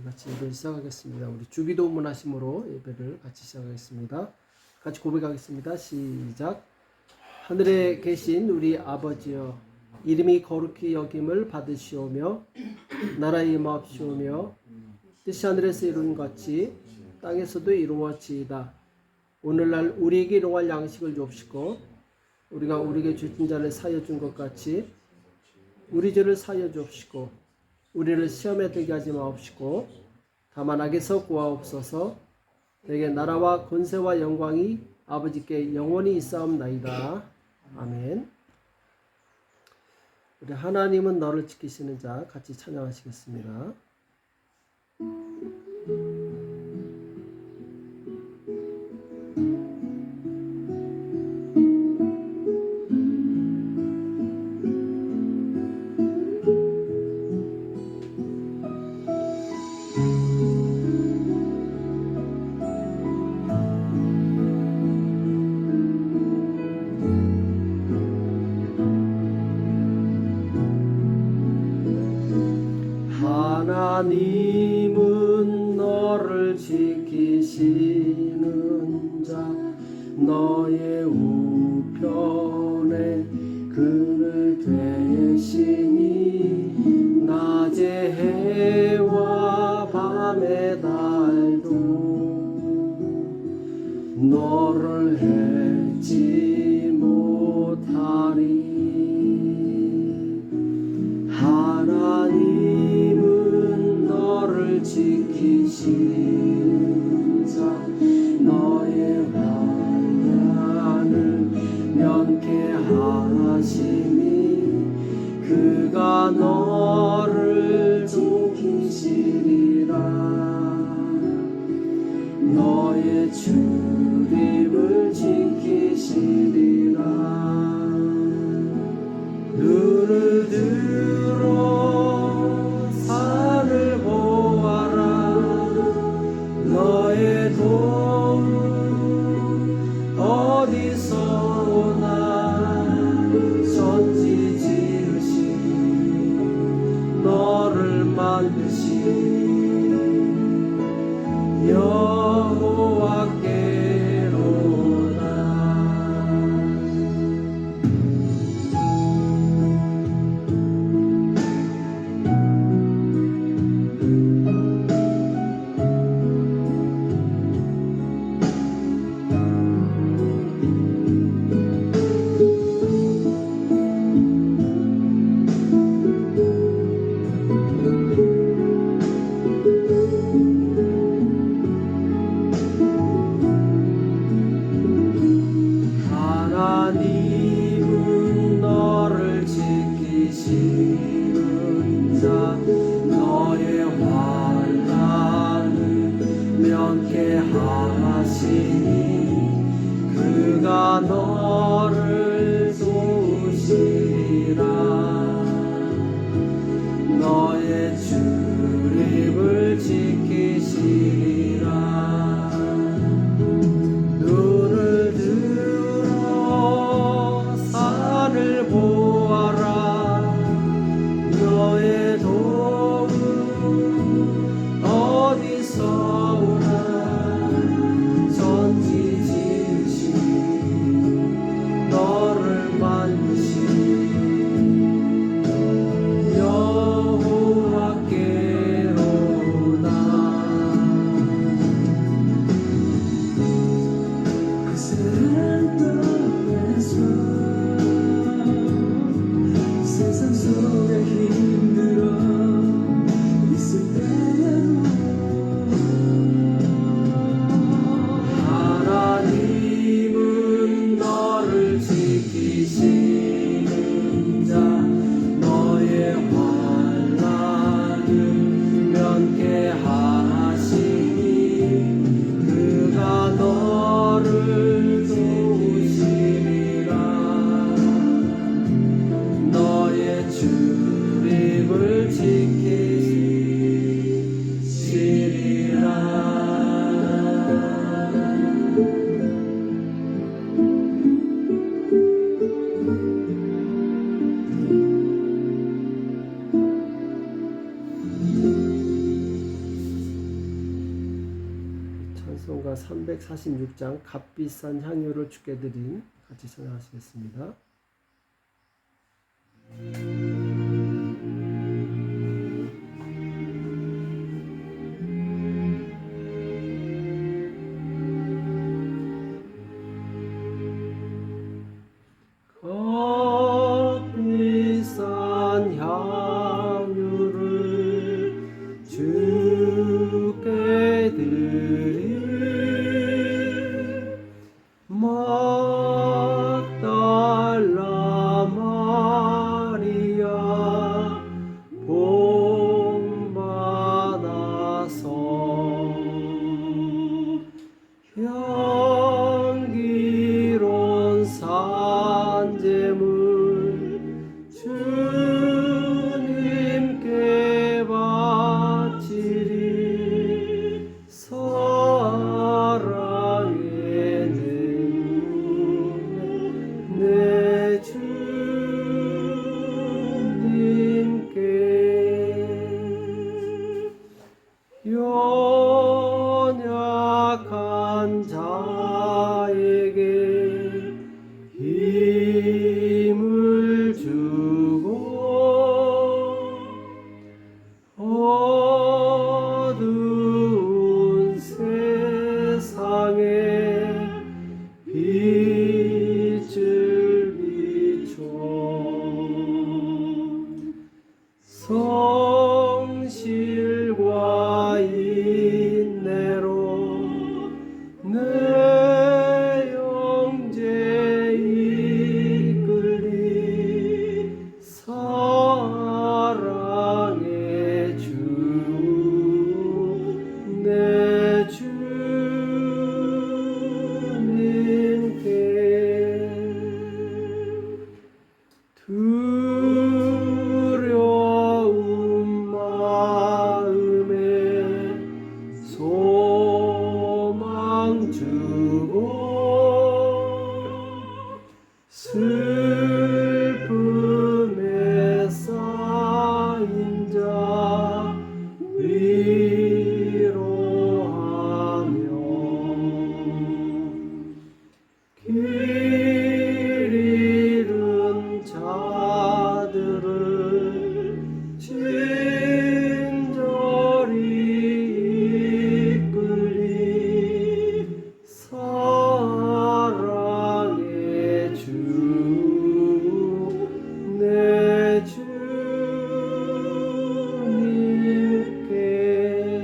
같이 예배를 시작하겠습니다. 우리 주기도문 하심으로 예배를 같이 시작하겠습니다. 같이 고백하겠습니다. 시작. 하늘에 계신 우리 아버지여, 이름이 거룩히 여김을 받으시오며 나라의 임하옵시오며 뜻이 하늘에서 이루어진 같이 땅에서도 이루어지이다. 오늘날 우리에게 일용할 양식을 주옵시고 우리가 우리에게 죄진 자를 사하여 준 것 같이 우리 죄를 사하여 주옵시고 우리를 시험에 들게 하지 마옵시고 다만 악에서 구하옵소서. 내게 나라와 권세와 영광이 아버지께 영원히 있사옵나이다. 아멘. 우리 하나님은 너를 지키시는 자 같이 찬양하시겠습니다. 하나님은 너를 지키시는 자 너의 우편에 그를 대시니 낮의 해와 밤의 달도 너를 해치 못하리. 하나님은 너를 지키시는 자 너의 환난을 면케하시니 그가 너를 지키시리라. 너의 출입을 지키시리라. 눈을 들어 산을 보아라. 너의 도움 어디서 오나. 천지 지으신 너를 만드신 여호와께로다. 하나님은 너를 지키시는 자 너의 환난을 면케하시니 그가 너를 도우시리라. 너의 출입을 지키시리라. 눈을 들어 산을 보아라. 너의 도움 어디서 오나. 천지 지으신 너를 만드신 여호와께로다. 찬송가 346장 값비싼 향유를 주께 드린 같이 찬양하시겠습니다. 값비싼 향유를 주께 드린 막달라 마리아 본받아서 향기로운 산제물 주님께 바치리 사랑의 능력 내 주님께 연약한 자에게 힘을 주고 어두운 세상에 빛을 비춰 성실과 인내로 내 영제 이끌리 사랑의 주 내 주님께 두려운 마음에 소망 주고 슬픔에 쌓인 자 위로하며 길 잃은 자들을 친절히 이끌리 사랑의 주 내 주님께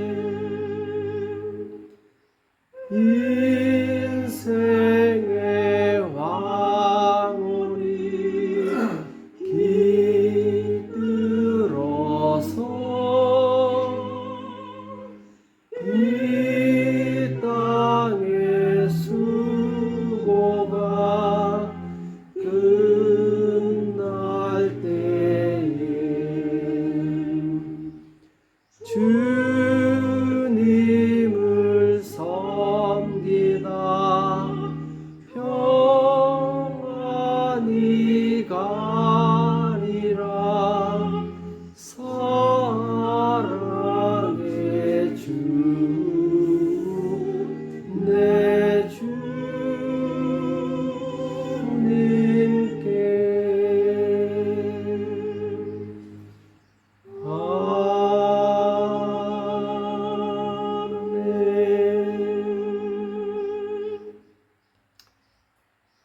인생의 왕우리 깃들어서 이 땅의 수고가 끝날 때에 주님을 섬기다 평안히 가리라 사랑의 주 내 주님께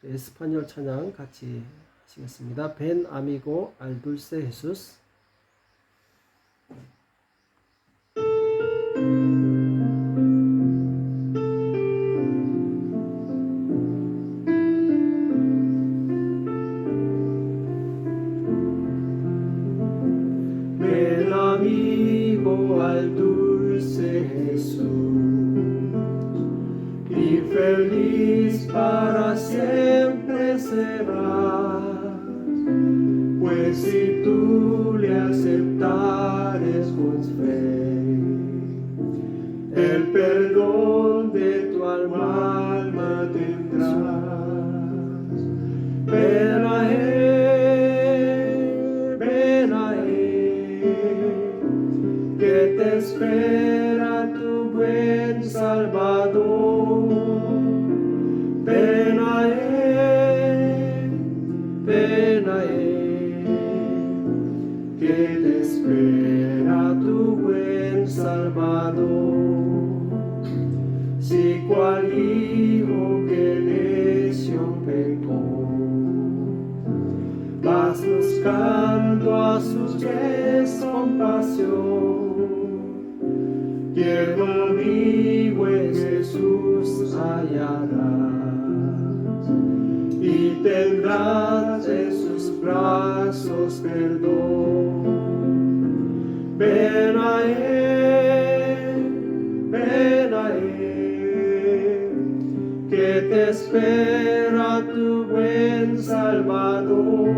에스파뇰 찬양 같이 하시겠습니다. 벤 아미고 알 둘세 헤수스. Ven amigo al dulce Jesús y feliz para siempre serás, pues si tú le aceptares con fe, el perdón de tu alma tendrás. Ven a Él, que te espera tu buen Salvador. Salvador, si cual hijo que necio pecó, vas buscando a sus pies compasión, quien amigo en Jesús hallarás, y tendrás en sus brazos perdón. Ven a Él, que te espera tu buen Salvador.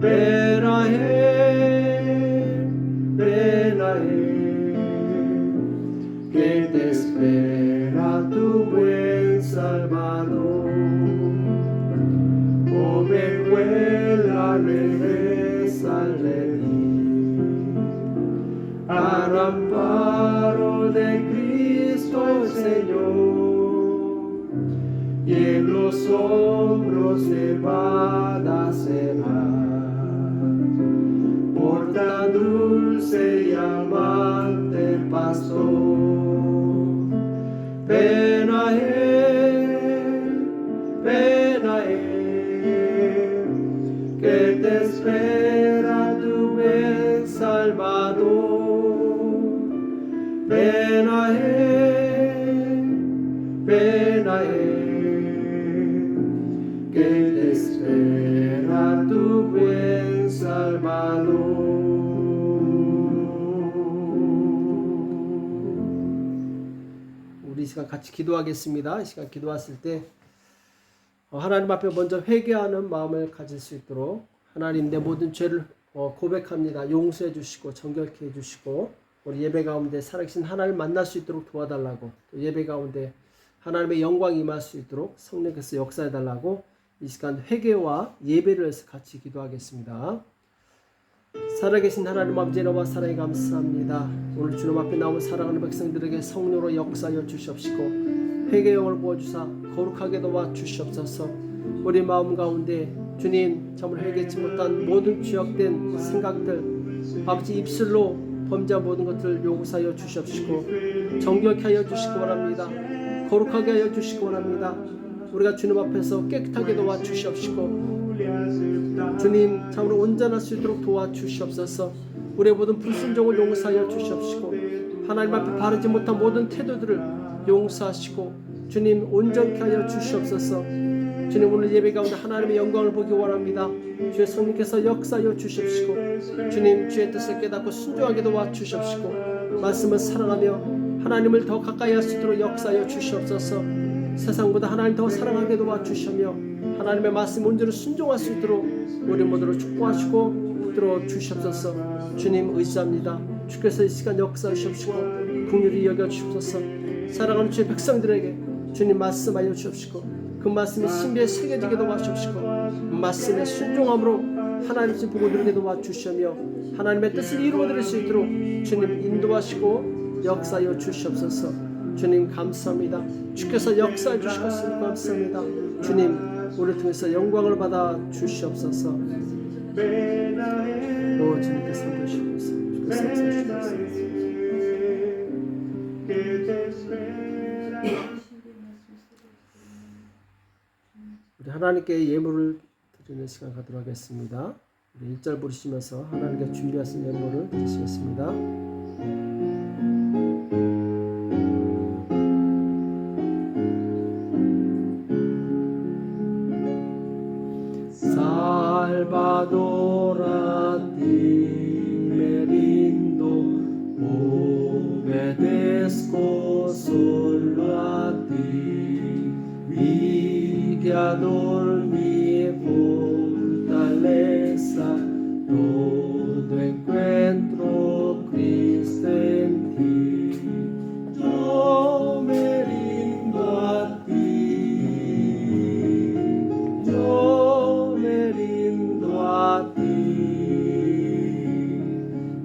Ven a Él, que te espera tu buen Salvador. Ovejuela, regresa al redil, al amparo de Cristo el Señor, y en los hombros llevada serás por tan dulce y amante pastor. Ven a Él, que te espera tu buen Salvador. Ven a Él, que te espera tu buen Salvador. 우리 이 시간 같이 기도하겠습니다. 이 시간 기도하실 때 하나님 앞에 먼저 회개하는 마음을 가질 수 있도록, 하나님 내 모든 죄를 고백합니다. 용서해 주시고 정결케 해 주시고, 우리 예배 가운데 살아계신 하나님을 만날 수 있도록 도와달라고, 또 예배 가운데 하나님의 영광이 임할 수 있도록 성령께서 역사해 달라고 이 시간 회개와 예배를 해서 같이 기도하겠습니다. 살아계신 하나님 아버지, 여호와 사랑에 감사합니다. 오늘 주님 앞에 나온 사랑하는 백성들에게 성령으로 역사하여 주시옵시고 회개의 영을 부어주사 거룩하게 도와 주시옵소서. 우리 마음 가운데 주님 참으로 회개치 못한 모든 죄악된 생각들, 아버지 입술로 범죄한 모든 것들을 용서하여 주시옵시고 정결케 하여 주시기 원합니다. 거룩하게 하여 주시기 원합니다. 우리가 주님 앞에서 깨끗하게 도와 주시옵시고 주님 참으로 온전할 수 있도록 도와 주시옵소서. 우리의 모든 불순종을 용서하여 주시옵시고 하나님 앞에 바르지 못한 모든 태도들을 용서하시고 주님 온전케 하여 주시옵소서. 주님 오늘 예배 가운데 하나님의 영광을 보기 원합니다. 주의 성령께서 역사하여 주시옵시고 주님 주의 뜻을 깨닫고 순종하게 도와 주시옵시고 말씀을 사랑하며 하나님을 더 가까이 할 수 있도록 역사하여 주시옵소서. 세상보다 하나님 더 사랑하게 도와 주시며 하나님의 말씀 온전히 순종할 수 있도록 우리 모두를 축복하시고 붙들어 주시옵소서. 주님 의지합니다. 주께서 이 시간 역사하시옵시고 긍휼히 여겨 주시옵소서. 사랑하는 주의 백성들에게 주님 말씀하여 주옵시고 그 말씀이 신비에 새겨지게 도와주옵시고 그 말씀에 순종함으로 하나님 집 보고 누리게 도와주시며 하나님의 뜻을 이루어드릴 수 있도록 주님 인도하시고 역사하여 주시옵소서. 주님 감사합니다. 주께서 역사해 주실 것을 감사합니다. 주님 우리를 통해서 영광을 받아 주시옵소서. 오 주님께서 보시옵소서. 주께서 역사해 우리 하나님께 예물을 드리는 시간 가도록 하겠습니다. 우리 1절 부르시면서 하나님께 준비하신 예물을 드리시겠습니다. Salvadora ti me rindo, obedezco solo a ti, mi guiador, mi fortaleza, todo encuentro Cristo en ti. Yo me rindo a ti, yo me rindo a ti,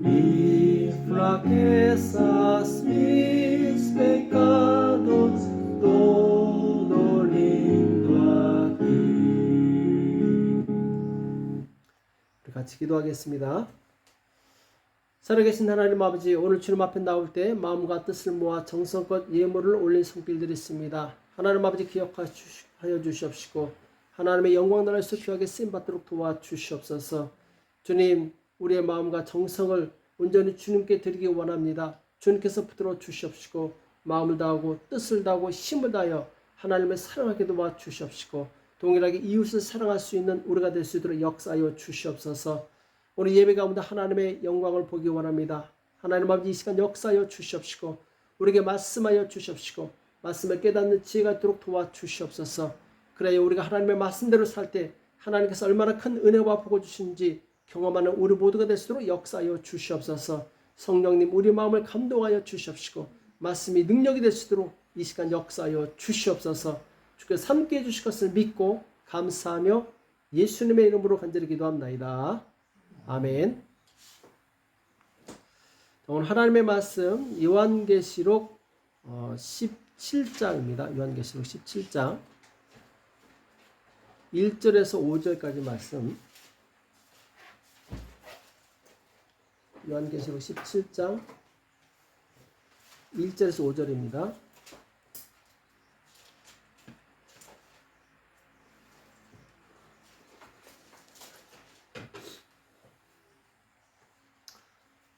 mis flaquezas, mis pecados, todo rindo a ti. 우리 같이 기도하겠습니다. 살아계신 하나님 아버지, 오늘 주님 앞에 나올 때 마음과 뜻을 모아 정성껏 예물을 올린 손길들이 있습니다. 하나님 아버지 기억하여 주시옵시고 하나님의 영광 나라에서 귀하게 쓰임받도록 도와주시옵소서. 주님, 우리의 마음과 정성을 온전히 주님께 드리기 원합니다. 주님께서 붙들어 주시옵시고 마음을 다하고 뜻을 다하고 힘을 다하여 하나님을 사랑하게 도와주시옵시고 동일하게 이웃을 사랑할 수 있는 우리가 될 수 있도록 역사하여 주시옵소서. 오늘 예배 가운데 하나님의 영광을 보기 원합니다. 하나님 아버지, 이 시간 역사하여 주시옵시고 우리에게 말씀하여 주시옵시고 말씀을 깨닫는 지혜가 있도록 도와주시옵소서. 그래야 우리가 하나님의 말씀대로 살 때 하나님께서 얼마나 큰 은혜와 복을 주시는지 경험하는 우리 모두가 될 수 있도록 역사하여 주시옵소서. 성령님, 우리 마음을 감동하여 주시옵시고 말씀이 능력이 될 수 있도록 이 시간 역사하여 주시옵소서. 주께서 함께 해주실 것을 믿고 감사하며 예수님의 이름으로 간절히 기도합나이다. 아멘. 오늘 하나님의 말씀 요한계시록 17장입니다. 요한계시록 17장 1절에서 5절까지 말씀. 요한계시록 17장 1절에서 5절입니다.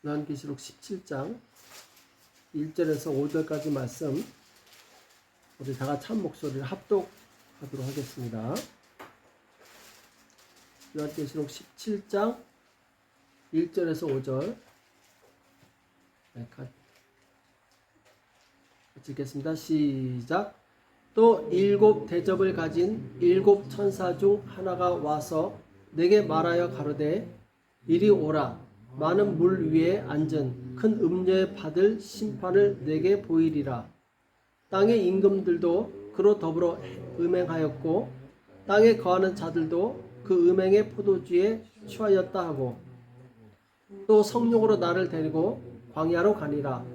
요한계시록 17장 1절에서 5절까지 말씀 우리 다 같이 한 목소리를 합독하도록 하겠습니다. 요한계시록 17장 1절에서 5절 같이 읽겠습니다. 시작. 또 7 대접을 가진 7 천사 중 하나가 와서 내게 말하여 가로되 이리 오라. 많은 물 위에 앉은 큰 음녀에 받을 심판을 내게 보이리라. 땅의 임금들도 그로 더불어 음행하였고 땅에 거하는 자들도 그 음행의 포도주에 취하였다 하고 또 성령으로 나를 데리고 광야로 가니라.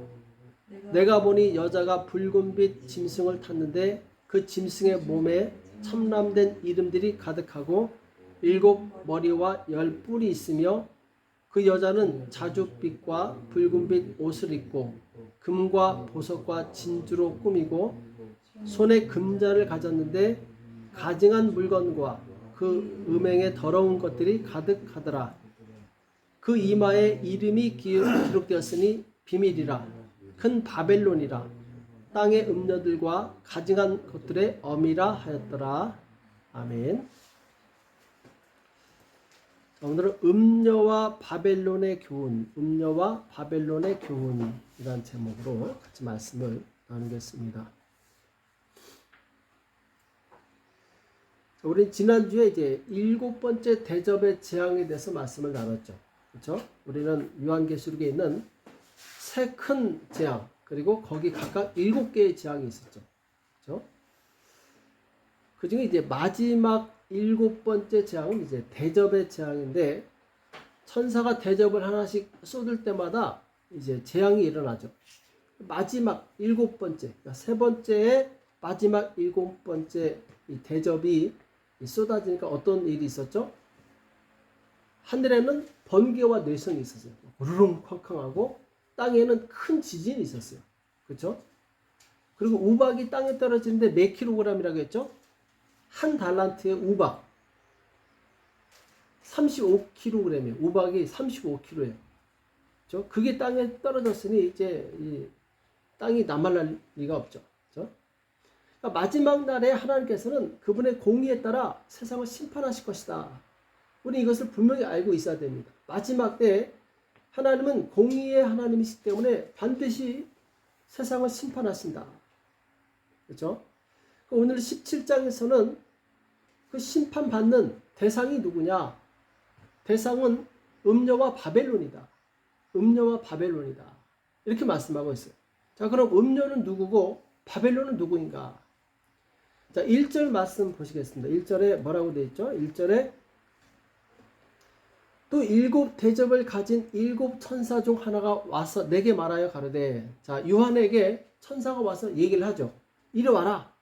내가 보니 여자가 붉은빛 짐승을 탔는데 그 짐승의 몸에 첨람된 이름들이 가득하고 7 머리와 10 뿔이 있으며 그 여자는 자줏빛과 붉은빛 옷을 입고 금과 보석과 진주로 꾸미고 손에 금자를 가졌는데 가증한 물건과 그 음행의 더러운 것들이 가득하더라. 그 이마에 이름이 기록되었으니 비밀이라. 큰 바벨론이라. 땅의 음녀들과 가증한 것들의 엄이라 하였더라. 아멘. 오늘은 음녀와 바벨론의 교훈, 음녀와 바벨론의 교훈이라는 제목으로 같이 말씀을 나누겠습니다. 우리 지난주에 이제 7번째 대접의 재앙에 대해서 말씀을 나눴죠. 그렇죠? 우리는 요한계시록에 있는 세 큰 재앙, 그리고 거기 각각 7개의 재앙이 있었죠. 그렇죠? 그 중에 이제 마지막 7번째 재앙은 이제 대접의 재앙인데 천사가 대접을 하나씩 쏟을 때마다 이제 재앙이 일어나죠. 마지막 7번째, 그러니까 세 번째에 마지막 7번째 이 대접이 쏟아지니까 어떤 일이 있었죠? 하늘에는 번개와 뇌성이 있었어요. 우르릉 쾅쾅하고 땅에는 큰 지진이 있었어요. 그렇죠? 그리고 우박이 땅에 떨어지는데 몇 킬로그램이라고 했죠? 한 달란트의 우박 35kg이에요. 우박이 35kg예요. 그렇죠? 그게 땅에 떨어졌으니 이제 이 땅이 남아날 리가 없죠. 그렇죠? 그러니까 마지막 날에 하나님께서는 그분의 공의에 따라 세상을 심판하실 것이다. 우리 이것을 분명히 알고 있어야 됩니다. 마지막 때 하나님은 공의의 하나님이시기 때문에 반드시 세상을 심판하신다. 그렇죠? 오늘 17장에서는 그 심판받는 대상이 누구냐? 대상은 음녀와 바벨론이다. 음녀와 바벨론이다. 이렇게 말씀하고 있어요. 자, 그럼 음녀는 누구고 바벨론은 누구인가? 자, 1절 말씀 보시겠습니다. 1절에 뭐라고 되어 있죠? 1절에 또 7 대접을 가진 7 천사 중 하나가 와서 내게 말하여 가로되, 자, 요한에게 천사가 와서 얘기를 하죠. 이리 와라.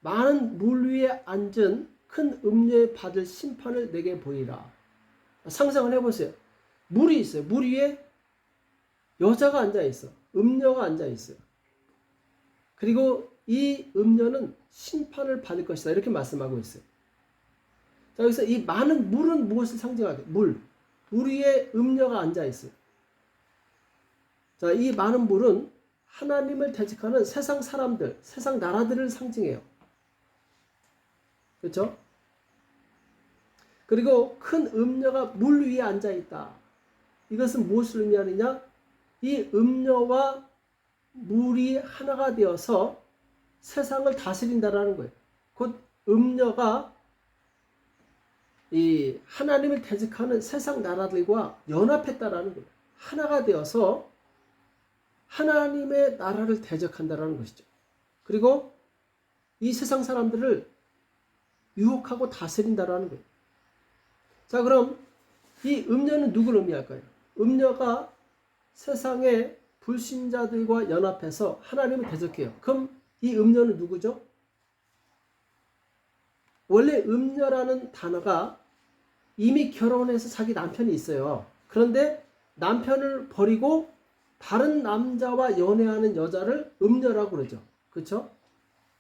많은 물 위에 앉은 큰 음녀에 받을 심판을 내게 보이라. 상상을 해보세요. 물이 있어요. 물 위에 여자가 앉아 있어. 음녀가 앉아 있어요. 그리고 이 음녀는 심판을 받을 것이다. 이렇게 말씀하고 있어요. 자, 여기서 이 많은 물은 무엇을 상징하게? 물. 물 위에 음녀가 앉아 있어요. 자, 이 많은 물은 하나님을 대적하는 세상 사람들, 세상 나라들을 상징해요. 그렇죠? 그리고 큰 음녀가 물 위에 앉아 있다. 이것은 무엇을 의미하느냐? 이 음녀와 물이 하나가 되어서 세상을 다스린다라는 거예요. 곧 음녀가 이 하나님을 대적하는 세상 나라들과 연합했다라는 거예요. 하나가 되어서 하나님의 나라를 대적한다라는 것이죠. 그리고 이 세상 사람들을 유혹하고 다스린다라는 거예요. 자, 그럼 이 음녀는 누구를 의미할까요? 음녀가 세상의 불신자들과 연합해서 하나님을 대적해요. 그럼 이 음녀는 누구죠? 원래 음녀라는 단어가 이미 결혼해서 자기 남편이 있어요. 그런데 남편을 버리고 다른 남자와 연애하는 여자를 음녀라고 그러죠. 그렇죠?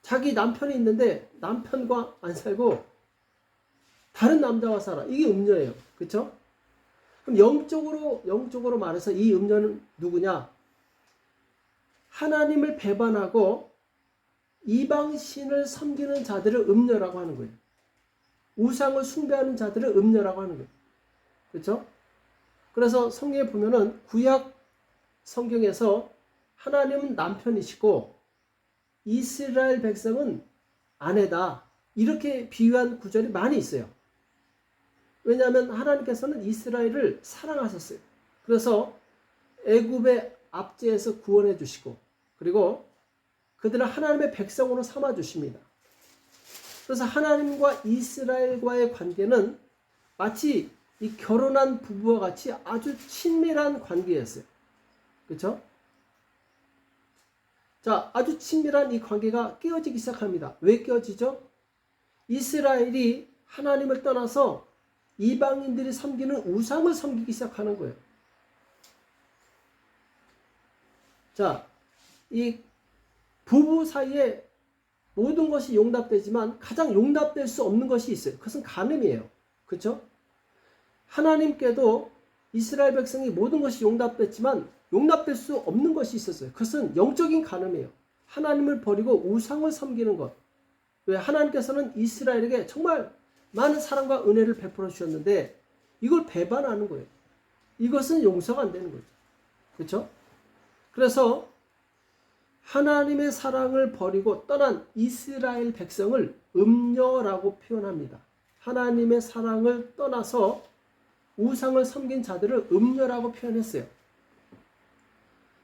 자기 남편이 있는데 남편과 안 살고 다른 남자와 살아. 이게 음녀예요. 그렇죠? 그럼 영적으로 말해서 이 음녀는 누구냐? 하나님을 배반하고 이방신을 섬기는 자들을 음녀라고 하는 거예요. 우상을 숭배하는 자들을 음녀라고 하는 거예요. 그렇죠? 그래서 성경에 보면은 구약 성경에서 하나님은 남편이시고 이스라엘 백성은 아내다. 이렇게 비유한 구절이 많이 있어요. 왜냐하면 하나님께서는 이스라엘을 사랑하셨어요. 그래서 애굽의 압제에서 구원해 주시고 그리고 그들을 하나님의 백성으로 삼아 주십니다. 그래서 하나님과 이스라엘과의 관계는 마치 이 결혼한 부부와 같이 아주 친밀한 관계였어요. 그렇죠? 자, 아주 친밀한 이 관계가 깨어지기 시작합니다. 왜 깨어지죠? 이스라엘이 하나님을 떠나서 이방인들이 섬기는 우상을 섬기기 시작하는 거예요. 자, 이 부부 사이에 모든 것이 용납되지만 가장 용납될 수 없는 것이 있어요. 그것은 간음이에요. 그렇죠? 하나님께도 이스라엘 백성이 모든 것이 용납됐지만 용납될 수 없는 것이 있었어요. 그것은 영적인 간음이에요. 하나님을 버리고 우상을 섬기는 것. 왜? 하나님께서는 이스라엘에게 정말 많은 사랑과 은혜를 베풀어 주셨는데 이걸 배반하는 거예요. 이것은 용서가 안 되는 거죠. 그렇죠? 그래서 하나님의 사랑을 버리고 떠난 이스라엘 백성을 음녀라고 표현합니다. 하나님의 사랑을 떠나서 우상을 섬긴 자들을 음녀라고 표현했어요.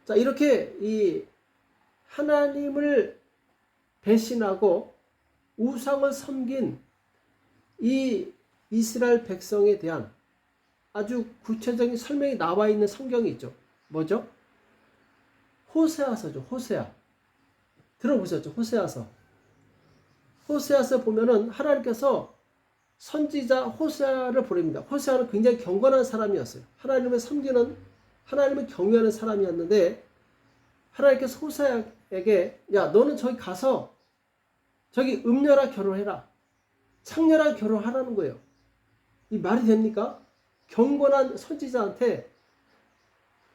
자, 이렇게 이 하나님을 배신하고 우상을 섬긴 이 이스라엘 백성에 대한 아주 구체적인 설명이 나와 있는 성경이 있죠. 뭐죠? 호세아서죠. 호세아. 들어보셨죠? 호세아서. 호세아서 보면은 하나님께서 선지자 호세아를 보냅니다. 호세아는 굉장히 경건한 사람이었어요. 하나님을 섬기는, 하나님을 경외하는 사람이었는데 하나님께서 호세아에게 야, 너는 저기 가서 저기 음녀랑 결혼해라. 창녀랑 결혼하라는 거예요. 이 말이 됩니까? 경건한 선지자한테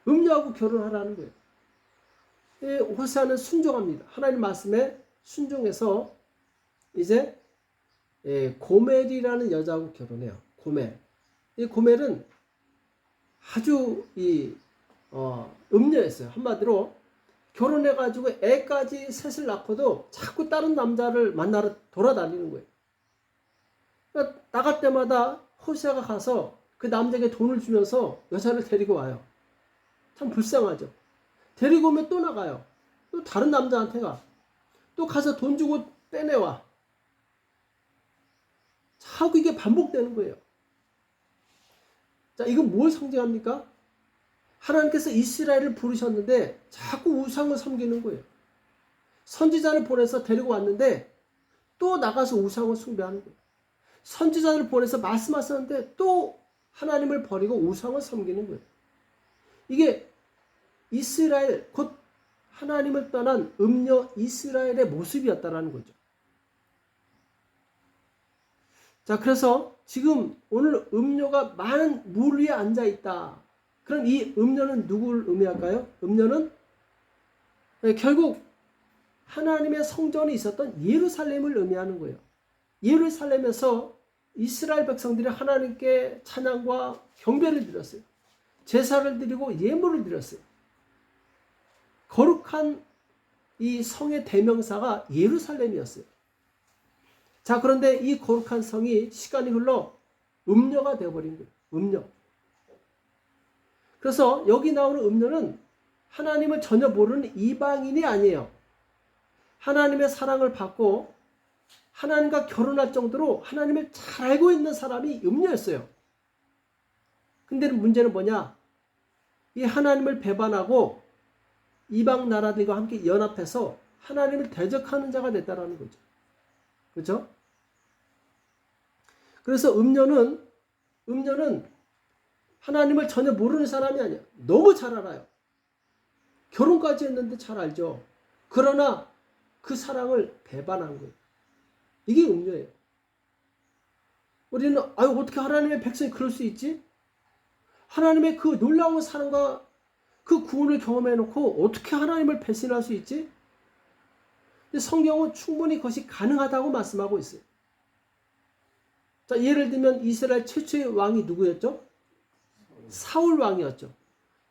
음녀하고 결혼하라는 거예요. 호세아는 순종합니다. 하나님 말씀에 순종해서 이제 고멜이라는 여자하고 결혼해요. 고멜. 이 고멜은 아주 음녀였어요. 한마디로 결혼해가지고 애까지 셋을 낳고도 자꾸 다른 남자를 만나러 돌아다니는 거예요. 그러니까 나갈 때마다 호세아가 가서 그 남자에게 돈을 주면서 여자를 데리고 와요. 참 불쌍하죠. 데리고 오면 또 나가요. 또 다른 남자한테 가. 또 가서 돈 주고 빼내와. 자꾸 이게 반복되는 거예요. 자, 이건 뭘 상징합니까? 하나님께서 이스라엘을 부르셨는데 자꾸 우상을 섬기는 거예요. 선지자를 보내서 데리고 왔는데 또 나가서 우상을 숭배하는 거예요. 선지자를 보내서 말씀하셨는데 또 하나님을 버리고 우상을 섬기는 거예요. 이게 이스라엘, 곧 하나님을 떠난 음녀 이스라엘의 모습이었다라는 거죠. 자, 그래서 지금 오늘 음녀가 많은 물 위에 앉아 있다. 그럼 이 음녀는 누구를 의미할까요? 음녀는 결국 하나님의 성전이 있었던 예루살렘을 의미하는 거예요. 예루살렘에서 이스라엘 백성들이 하나님께 찬양과 경배를 드렸어요. 제사를 드리고 예물을 드렸어요. 거룩한 이 성의 대명사가 예루살렘이었어요. 자, 그런데 이 거룩한 성이 시간이 흘러 음녀가 되어버린 거예요. 음녀. 그래서 여기 나오는 음녀는 하나님을 전혀 모르는 이방인이 아니에요. 하나님의 사랑을 받고 하나님과 결혼할 정도로 하나님을 잘 알고 있는 사람이 음녀였어요. 근데 문제는 뭐냐? 이 하나님을 배반하고 이방 나라들과 함께 연합해서 하나님을 대적하는 자가 됐다라는 거죠. 그렇죠? 그래서 음녀는 하나님을 전혀 모르는 사람이 아니야. 너무 잘 알아요. 결혼까지 했는데 잘 알죠. 그러나 그 사랑을 배반한 거예요. 이게 음녀예요. 우리는 어떻게 하나님의 백성이 그럴 수 있지? 하나님의 그 놀라운 사랑과 그 구원을 경험해놓고 어떻게 하나님을 배신할 수 있지? 근데 성경은 충분히 그것이 가능하다고 말씀하고 있어요. 자, 예를 들면 이스라엘 최초의 왕이 누구였죠? 사울 왕이었죠.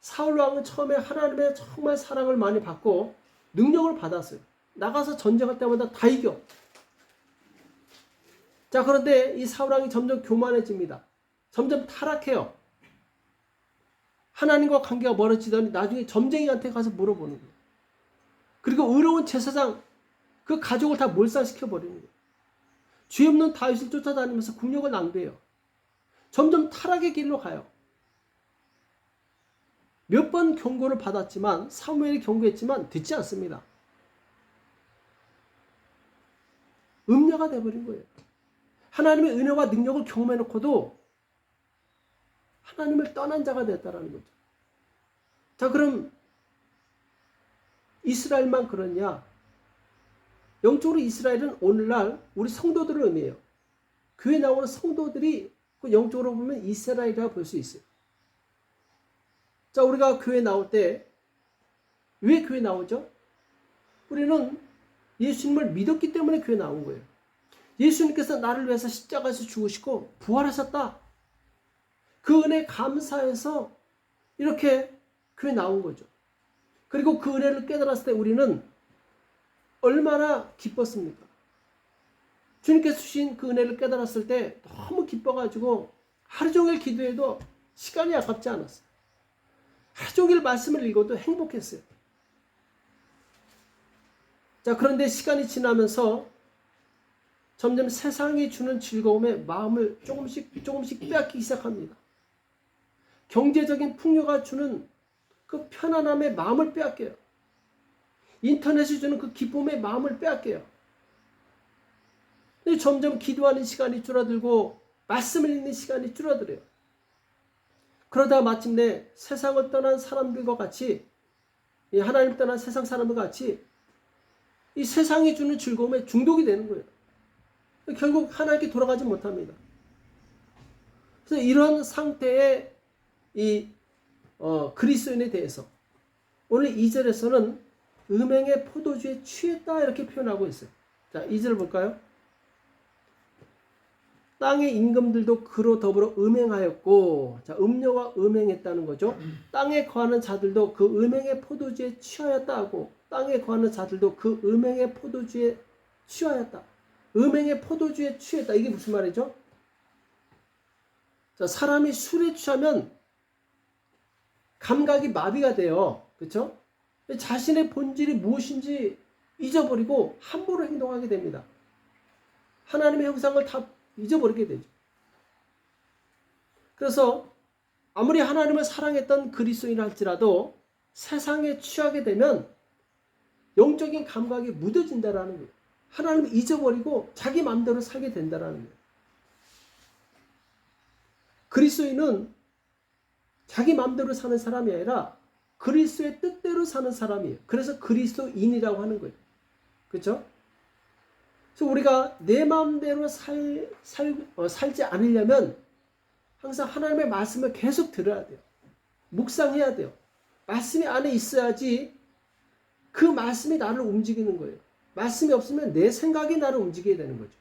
사울 왕은 처음에 하나님의 정말 사랑을 많이 받고 능력을 받았어요. 나가서 전쟁할 때마다 다 이겨. 자, 그런데 이 사울 왕이 점점 교만해집니다. 점점 타락해요. 하나님과 관계가 멀어지더니 나중에 점쟁이한테 가서 물어보는 거예요. 그리고 의로운 제사장 그 가족을 다 몰살시켜버리는 거예요. 죄 없는 다윗을 쫓아다니면서 국력을 낭비해요. 점점 타락의 길로 가요. 몇 번 경고를 받았지만 사무엘이 경고했지만 듣지 않습니다. 음녀가 돼버린 거예요. 하나님의 은혜와 능력을 경험해놓고도 하나님을 떠난 자가 됐다라는 거죠. 자, 그럼 이스라엘만 그러냐? 영적으로 이스라엘은 오늘날 우리 성도들을 의미해요. 교회 나오는 성도들이 그 영적으로 보면 이스라엘이라고 볼 수 있어요. 자, 우리가 교회 나올 때 왜 교회 나오죠? 우리는 예수님을 믿었기 때문에 교회 나온 거예요. 예수님께서 나를 위해서 십자가에서 죽으시고 부활하셨다. 그 은혜 감사해서 이렇게 교회 나온 거죠. 그리고 그 은혜를 깨달았을 때 우리는 얼마나 기뻤습니까? 주님께서 주신 그 은혜를 깨달았을 때 너무 기뻐가지고 하루 종일 기도해도 시간이 아깝지 않았어요. 하루 종일 말씀을 읽어도 행복했어요. 자, 그런데 시간이 지나면서 점점 세상이 주는 즐거움에 마음을 조금씩 빼앗기기 시작합니다. 경제적인 풍요가 주는 그 편안함에 마음을 빼앗겨요. 인터넷이 주는 그 기쁨의 마음을 빼앗겨요. 점점 기도하는 시간이 줄어들고 말씀을 읽는 시간이 줄어들어요. 그러다 마침내 세상을 떠난 사람들과 같이, 하나님 떠난 세상 사람들과 같이 이 세상이 주는 즐거움에 중독이 되는 거예요. 결국 하나님께 돌아가지 못합니다. 그래서 이런 상태의 이 그리스도인에 대해서 오늘 2절에서는 음행의 포도주에 취했다 이렇게 표현하고 있어요. 자, 2절 볼까요? 땅의 임금들도 그로 더불어 음행하였고, 자, 음녀와 음행했다는 거죠. 땅에 거하는 자들도 그 음행의 포도주에 취하였다 하고, 땅에 거하는 자들도 그 음행의 포도주에 취하였다. 음행의 포도주에 취했다. 이게 무슨 말이죠? 자, 사람이 술에 취하면 감각이 마비가 돼요. 그렇죠? 자신의 본질이 무엇인지 잊어버리고 함부로 행동하게 됩니다. 하나님의 형상을 다 잊어버리게 되죠. 그래서 아무리 하나님을 사랑했던 그리스도인이라 할지라도 세상에 취하게 되면 영적인 감각이 무뎌진다라는 거예요. 하나님을 잊어버리고 자기 마음대로 살게 된다라는 거예요. 그리스도인은 자기 마음대로 사는 사람이 아니라 그리스도의 뜻대로 사는 사람이에요. 그래서 그리스도인이라고 하는 거예요. 그렇죠? 그래서 우리가 내 마음대로 살지 않으려면 항상 하나님의 말씀을 계속 들어야 돼요. 묵상해야 돼요. 말씀이 안에 있어야지 그 말씀이 나를 움직이는 거예요. 말씀이 없으면 내 생각이 나를 움직이게 되는 거죠.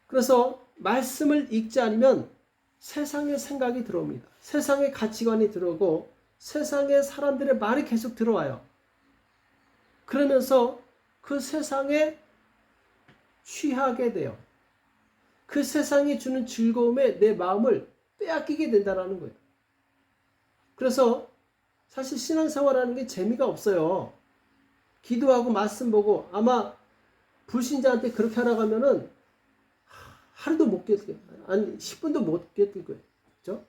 그래서 말씀을 읽지 않으면 세상의 생각이 들어옵니다. 세상의 가치관이 들어오고 세상의 사람들의 말이 계속 들어와요. 그러면서 그 세상에 취하게 돼요. 그 세상이 주는 즐거움에 내 마음을 빼앗기게 된다는 거예요. 그래서 사실 신앙생활하는 게 재미가 없어요. 기도하고 말씀 보고 아마 불신자한테 그렇게 하라고 하면은 하루도 못 견딜 거예요. 아니 10분도 못 견딜 거예요. 그렇죠?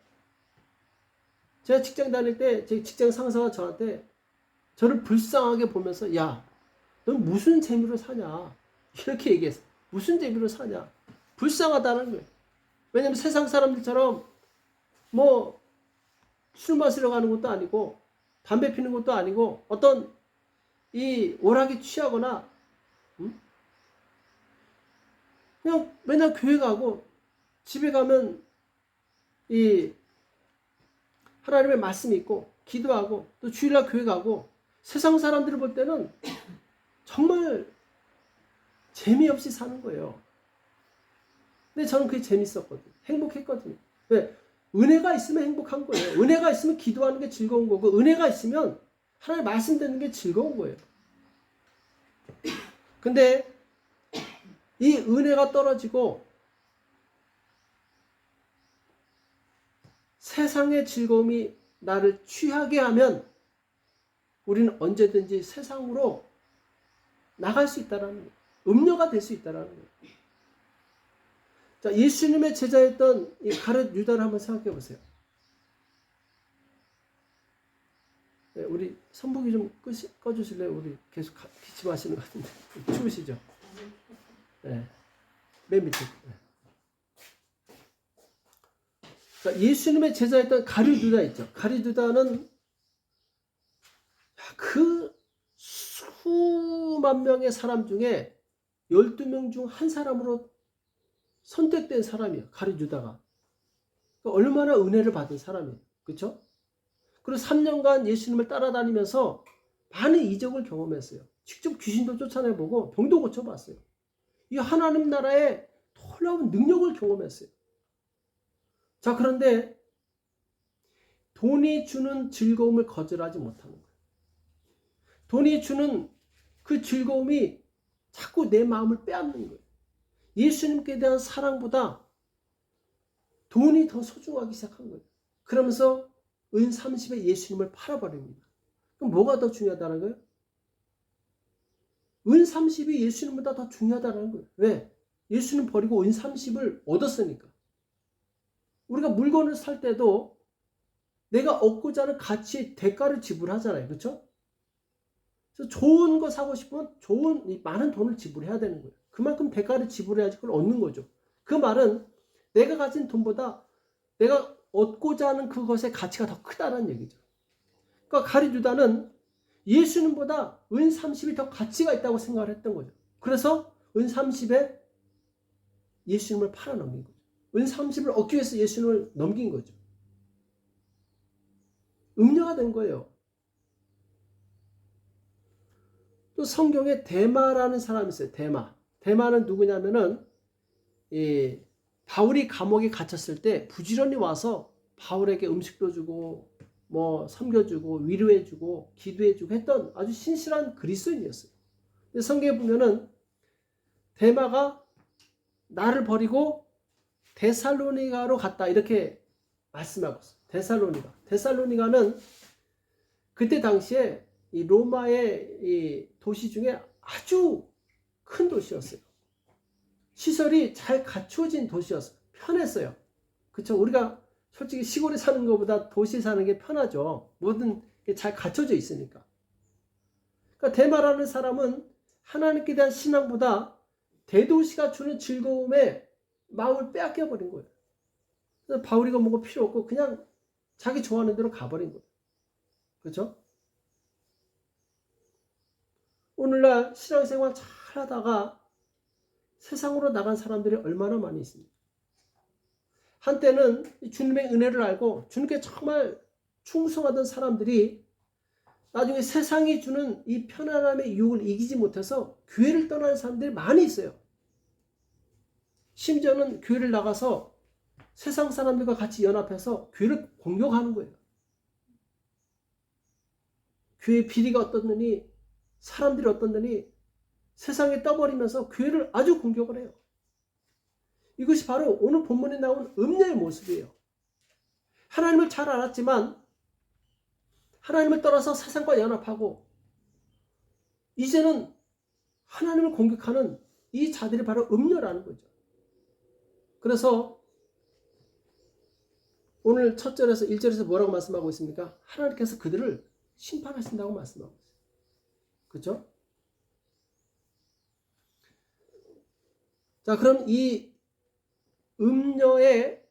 제가 직장 다닐 때 제 직장 상사가 저한테 저를 불쌍하게 보면서 야, 넌 무슨 재미로 사냐? 이렇게 얘기했어요. 무슨 재미로 사냐? 불쌍하다는 거예요. 왜냐면 세상 사람들처럼 뭐 술 마시러 가는 것도 아니고 담배 피는 것도 아니고 어떤 이 오락에 취하거나 그냥 맨날 교회 가고 집에 가면 이 하나님의 말씀이 있고 기도하고 또 주일날 교회 가고 세상 사람들을 볼 때는 정말 재미없이 사는 거예요. 근데 저는 그게 재밌었거든요. 행복했거든요. 왜? 은혜가 있으면 행복한 거예요. 은혜가 있으면 기도하는 게 즐거운 거고 은혜가 있으면 하나님 말씀 듣는 게 즐거운 거예요. 근데 이 은혜가 떨어지고 세상의 즐거움이 나를 취하게 하면 우리는 언제든지 세상으로 나갈 수 있다는 거예요. 음료가 될 수 있다는 거예요. 자, 예수님의 제자였던 이 가룟 유다를 한번 생각해 보세요. 네, 우리 선풍기 좀 꺼주실래요? 우리 계속 기침하시는 것 같은데 추우시죠? 네, 맨 밑에. 네. 자, 예수님의 제자였던 가룟 유다 있죠. 가룟 유다는 그 수만 명의 사람 중에 12명 중 한 사람으로 선택된 사람이에요. 가룟 유다가. 그러니까 얼마나 은혜를 받은 사람이에요. 그렇죠? 그리고 3년간 예수님을 따라다니면서 많은 이적을 경험했어요. 직접 귀신도 쫓아내보고 병도 고쳐봤어요. 이 하나님 나라의 놀라운 능력을 경험했어요. 자, 그런데 돈이 주는 즐거움을 거절하지 못하는 거예요. 돈이 주는 그 즐거움이 자꾸 내 마음을 빼앗는 거예요. 예수님께 대한 사랑보다 돈이 더 소중하기 시작한 거예요. 그러면서 은 30에 예수님을 팔아버립니다. 그럼 뭐가 더 중요하다는 거예요? 은 30이 예수님보다 더 중요하다는 거예요. 왜? 예수님 버리고 은 30을 얻었으니까. 우리가 물건을 살 때도 내가 얻고자 하는 가치의 대가를 지불하잖아요. 그렇죠? 그래서 좋은 거 사고 싶으면 많은 돈을 지불해야 되는 거예요. 그만큼 대가를 지불해야지 그걸 얻는 거죠. 그 말은 내가 가진 돈보다 내가 얻고자 하는 그것의 가치가 더 크다는 얘기죠. 그러니까 가룟 유다는 예수님보다 은 30이 더 가치가 있다고 생각을 했던 거죠. 그래서 은 30에 예수님을 팔아넘긴 거죠. 은 30을 얻기 위해서 예수님을 넘긴 거죠. 음료가 된 거예요. 또 성경에 데마라는 사람이 있어요. 데마는 누구냐면은 이 바울이 감옥에 gat혔을 때 부지런히 와서 바울에게 음식도 주고 뭐 섬겨주고 위로해주고 기도해주고 했던 아주 신실한 그리스도인이었어요. 근데 성경에 보면은 데마가 나를 버리고 데살로니가로 갔다 이렇게 말씀하고 있어요. 데살로니가는 그때 당시에 이 로마의 이 도시 중에 아주 큰 도시였어요. 시설이 잘 갖추어진 도시였어요. 편했어요. 그렇죠? 우리가 솔직히 시골에 사는 것보다 도시에 사는 게 편하죠. 모든 게 잘 갖춰져 있으니까. 그러니까 데마라는 사람은 하나님께 대한 신앙보다 대도시가 주는 즐거움에 마음을 빼앗겨 버린 거예요. 그래서 바울이가 뭐가 필요 없고 그냥 자기 좋아하는 대로 가버린 거예요. 그렇죠? 오늘날 신앙생활 잘 하다가 세상으로 나간 사람들이 얼마나 많이 있습니까? 한때는 주님의 은혜를 알고 주님께 정말 충성하던 사람들이 나중에 세상이 주는 이 편안함의 유혹을 이기지 못해서 교회를 떠나는 사람들이 많이 있어요. 심지어는 교회를 나가서 세상 사람들과 같이 연합해서 교회를 공격하는 거예요. 교회 비리가 어떻느니 사람들이 어떻느니 세상에 떠버리면서 교회를 아주 공격을 해요. 이것이 바로 오늘 본문에 나온 음녀의 모습이에요. 하나님을 잘 알았지만 하나님을 떠나서 세상과 연합하고 이제는 하나님을 공격하는 이 자들이 바로 음녀라는 거죠. 그래서 오늘 첫 절에서 1절에서 뭐라고 말씀하고 있습니까? 하나님께서 그들을 심판하신다고 말씀하고 있어요. 그렇죠? 자, 그럼 이 음녀의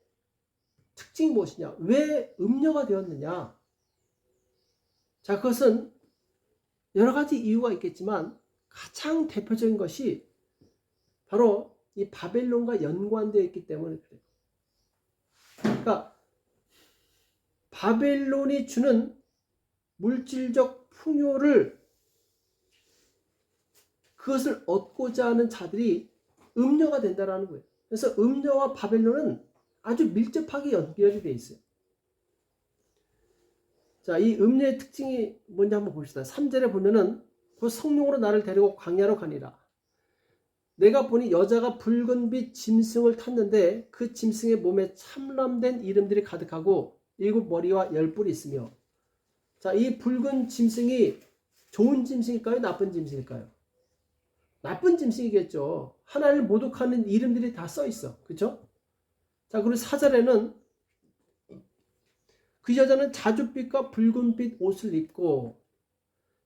특징이 무엇이냐? 왜 음녀가 되었느냐? 자, 그것은 여러 가지 이유가 있겠지만 가장 대표적인 것이 바로 이 바벨론과 연관되어 있기 때문에 그래요. 그러니까 바벨론이 주는 물질적 풍요를 그것을 얻고자 하는 자들이 음녀가 된다는 거예요. 그래서 음녀와 바벨론은 아주 밀접하게 연결이 되어 있어요. 자, 이 음녀의 특징이 뭔지 한번 봅시다. 3절에 보면은 그 성령으로 나를 데리고 광야로 가니라. 내가 보니 여자가 붉은빛 짐승을 탔는데 그 짐승의 몸에 참람된 이름들이 가득하고 7 머리와 10 뿔이 있으며. 자, 이 붉은 짐승이 좋은 짐승일까요? 나쁜 짐승일까요? 나쁜 짐승이겠죠. 하나님을 모독하는 이름들이 다 써 있어. 그렇죠? 자, 그리고 4절에는 그 여자는 자줏빛과 붉은빛 옷을 입고,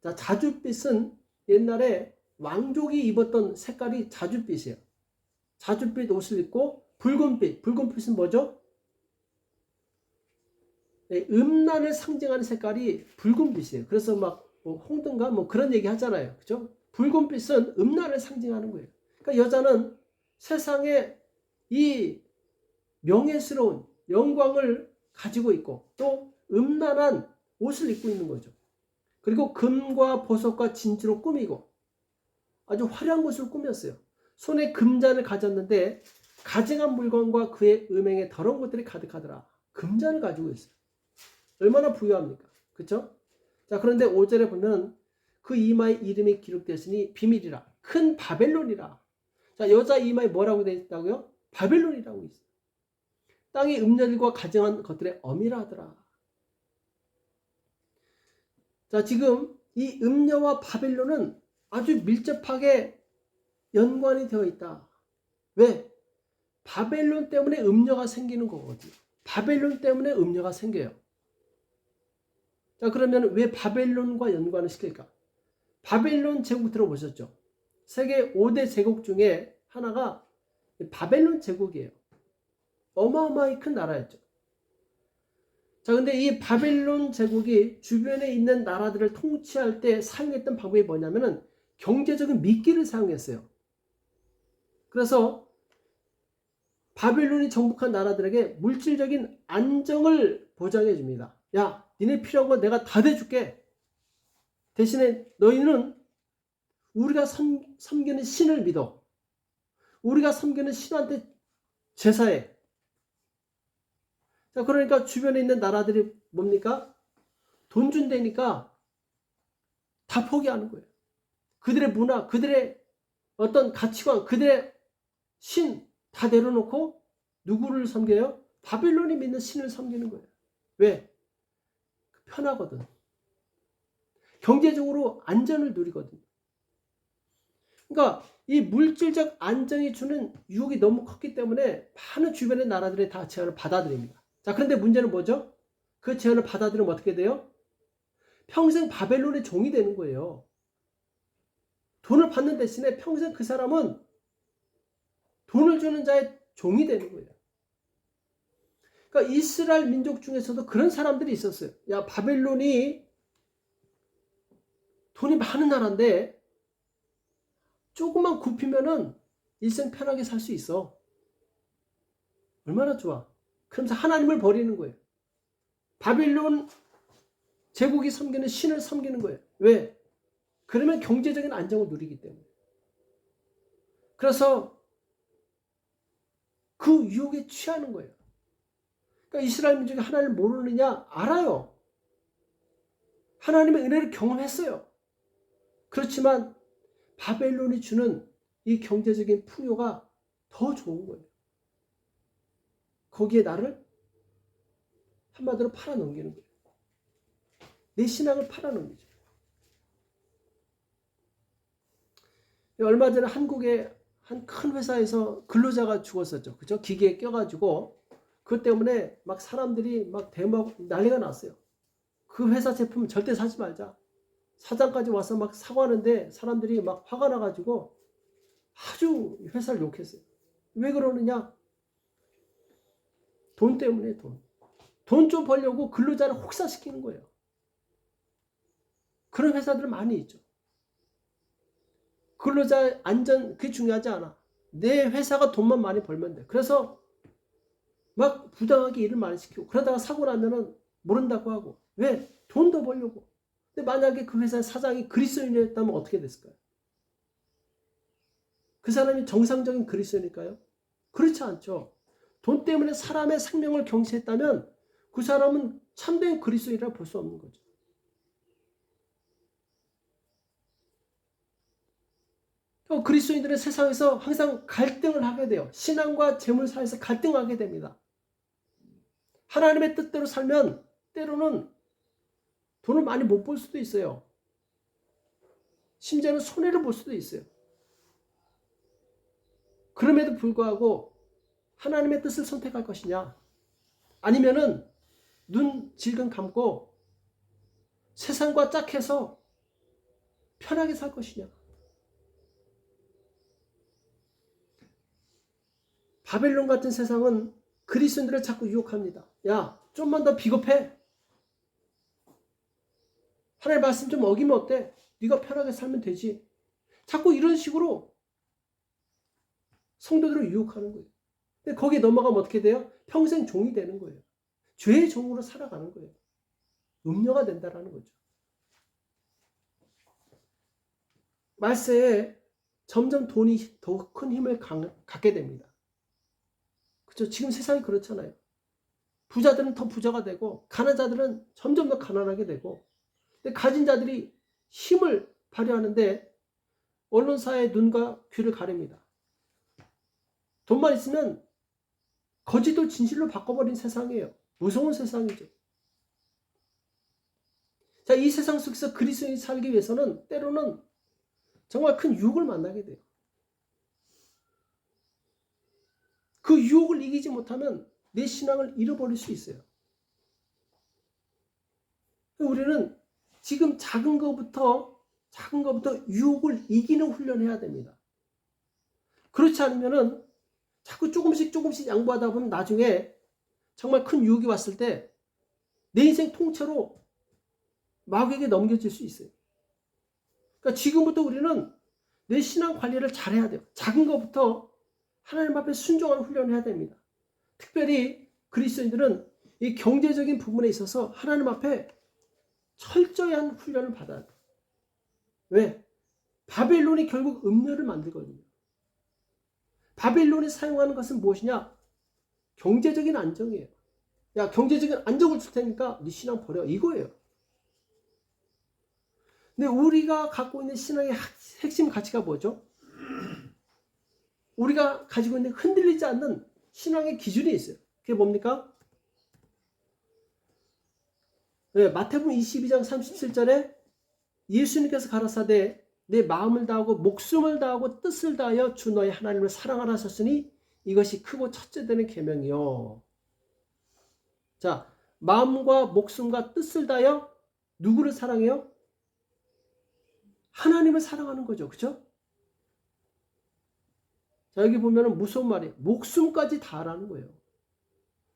자, 자줏빛은 옛날에 왕족이 입었던 색깔이 자줏빛이에요. 자줏빛 옷을 입고 붉은빛은 뭐죠? 네, 음란을 상징하는 색깔이 붉은빛이에요. 그래서 막 뭐 홍등가 뭐 그런 얘기 하잖아요. 그죠? 붉은빛은 음란을 상징하는 거예요. 그러니까 여자는 세상에 이 명예스러운 영광을 가지고 있고 또 음란한 옷을 입고 있는 거죠. 그리고 금과 보석과 진주로 꾸미고 아주 화려한 것으로 꾸몄어요. 손에 금잔을 가졌는데 가증한 물건과 그의 음행에 더러운 것들이 가득하더라. 금잔을 가지고 있어요. 얼마나 부유합니까? 그렇죠? 자, 그런데 5절에 보면 그 이마에 이름이 기록되었으니 비밀이라. 큰 바벨론이라. 자, 여자 이마에 뭐라고 되어 있다고요? 바벨론이라고 있어요. 땅의 음녀들과 가증한 것들의 어미라 하더라. 자, 지금 이 음녀와 바벨론은 아주 밀접하게 연관이 되어 있다. 왜? 바벨론 때문에 음녀가 생기는 거거든요. 바벨론 때문에 음녀가 생겨요. 자, 그러면 왜 바벨론과 연관을 시킬까? 바벨론 제국 들어보셨죠? 세계 5대 제국 중에 하나가 바벨론 제국이에요. 어마어마하게 큰 나라였죠. 자, 근데 이 바벨론 제국이 주변에 있는 나라들을 통치할 때 사용했던 방법이 뭐냐면은 경제적인 미끼를 사용했어요. 그래서 바벨론이 정복한 나라들에게 물질적인 안정을 보장해 줍니다. 야, 니네 필요한 거 내가 다 대줄게. 대신에 너희는 우리가 섬기는 신을 믿어. 우리가 섬기는 신한테 제사해. 자, 그러니까 주변에 있는 나라들이 뭡니까? 돈 준다니까 다 포기하는 거예요. 그들의 문화, 그들의 어떤 가치관, 그들의 신 다 내려놓고 누구를 섬겨요? 바벨론이 믿는 신을 섬기는 거예요. 왜? 편하거든. 경제적으로 안전을 누리거든. 그러니까 이 물질적 안정이 주는 유혹이 너무 컸기 때문에 많은 주변의 나라들이 다 제안을 받아들입니다. 자, 그런데 문제는 뭐죠? 그 제안을 받아들이면 어떻게 돼요? 평생 바벨론의 종이 되는 거예요. 돈을 받는 대신에 평생 그 사람은 돈을 주는 자의 종이 되는 거예요. 그러니까 이스라엘 민족 중에서도 그런 사람들이 있었어요. 야, 바벨론이 돈이 많은 나라인데 조금만 굽히면은 일생 편하게 살 수 있어. 얼마나 좋아. 그러면서 하나님을 버리는 거예요. 바빌론 제국이 섬기는 신을 섬기는 거예요. 왜? 그러면 경제적인 안정을 누리기 때문에. 그래서 그 유혹에 취하는 거예요. 그러니까 이스라엘 민족이 하나님을 모르느냐? 알아요. 하나님의 은혜를 경험했어요. 그렇지만 바벨론이 주는 이 경제적인 풍요가 더 좋은 거예요. 거기에 나를 한마디로 팔아넘기는 거예요. 내 신앙을 팔아넘기죠. 얼마 전에 한국의 한 큰 회사에서 근로자가 죽었었죠. 그죠? 기계에 껴가지고 그것 때문에 막 사람들이 막 대막 난리가 났어요. 그 회사 제품 절대 사지 말자. 사장까지 와서 막 사과하는데 사람들이 막 화가 나가지고 아주 회사를 욕했어요. 왜 그러느냐? 돈 때문에 돈. 돈 좀 벌려고 근로자를 혹사시키는 거예요. 그런 회사들은 많이 있죠. 근로자 안전 그게 중요하지 않아. 내 회사가 돈만 많이 벌면 돼. 그래서 막 부당하게 일을 많이 시키고 그러다가 사고 나면은 모른다고 하고. 왜? 돈 더 벌려고. 근데 만약에 그 회사의 사장이 그리스도인이었다면 어떻게 됐을까요? 그 사람이 정상적인 그리스도인일까요? 그렇지 않죠. 돈 때문에 사람의 생명을 경시했다면 그 사람은 참된 그리스도인이라 볼 수 없는 거죠. 그리스도인들은 세상에서 항상 갈등을 하게 돼요. 신앙과 재물 사이에서 갈등하게 됩니다. 하나님의 뜻대로 살면 때로는 돈을 많이 못 벌 수도 있어요. 심지어는 손해를 볼 수도 있어요. 그럼에도 불구하고 하나님의 뜻을 선택할 것이냐 아니면은 눈 질끈 감고 세상과 짝해서 편하게 살 것이냐. 바벨론 같은 세상은 그리스도인들을 자꾸 유혹합니다. 야, 좀만 더 비겁해. 하나님의 말씀 좀 어기면 어때? 네가 편하게 살면 되지. 자꾸 이런 식으로 성도들을 유혹하는 거예요. 근데 거기에 넘어가면 어떻게 돼요? 평생 종이 되는 거예요. 죄의 종으로 살아가는 거예요. 음녀가 된다라는 거죠. 말세에 점점 돈이 더 큰 힘을 갖게 됩니다. 그렇죠? 지금 세상이 그렇잖아요. 부자들은 더 부자가 되고 가난자들은 점점 더 가난하게 되고 근데 가진 자들이 힘을 발휘하는데 언론사의 눈과 귀를 가립니다. 돈만 있으면 거짓을 진실로 바꿔버린 세상이에요. 무서운 세상이죠. 자, 이 세상 속에서 그리스도인이 살기 위해서는 때로는 정말 큰 유혹을 만나게 돼요. 그 유혹을 이기지 못하면 내 신앙을 잃어버릴 수 있어요. 우리는 지금 작은 것부터 유혹을 이기는 훈련을 해야 됩니다. 그렇지 않으면은 자꾸 조금씩 양보하다 보면 나중에 정말 큰 유혹이 왔을 때 내 인생 통째로 마귀에게 넘겨질 수 있어요. 그러니까 지금부터 우리는 내 신앙 관리를 잘해야 돼요. 작은 것부터 하나님 앞에 순종하는 훈련을 해야 됩니다. 특별히 그리스도인들은 이 경제적인 부분에 있어서 하나님 앞에 철저한 훈련을 받아야 돼요. 왜? 바벨론이 결국 음료를 만들거든요. 바벨론이 사용하는 것은 무엇이냐? 경제적인 안정이에요. 야, 경제적인 안정을 줄 테니까 네 신앙 버려. 이거예요. 근데 우리가 갖고 있는 신앙의 핵심 가치가 뭐죠? 우리가 가지고 있는 흔들리지 않는 신앙의 기준이 있어요. 그게 뭡니까? 네, 마태복음 22장 37절에 예수님께서 가라사대 내 마음을 다하고 목숨을 다하고 뜻을 다하여 주 너의 하나님을 사랑하라 하셨으니 이것이 크고 첫째 되는 계명이요. 자, 마음과 목숨과 뜻을 다하여 누구를 사랑해요? 하나님을 사랑하는 거죠. 그렇죠? 자, 여기 보면은 무서운 말이에요. 목숨까지 다하라는 거예요.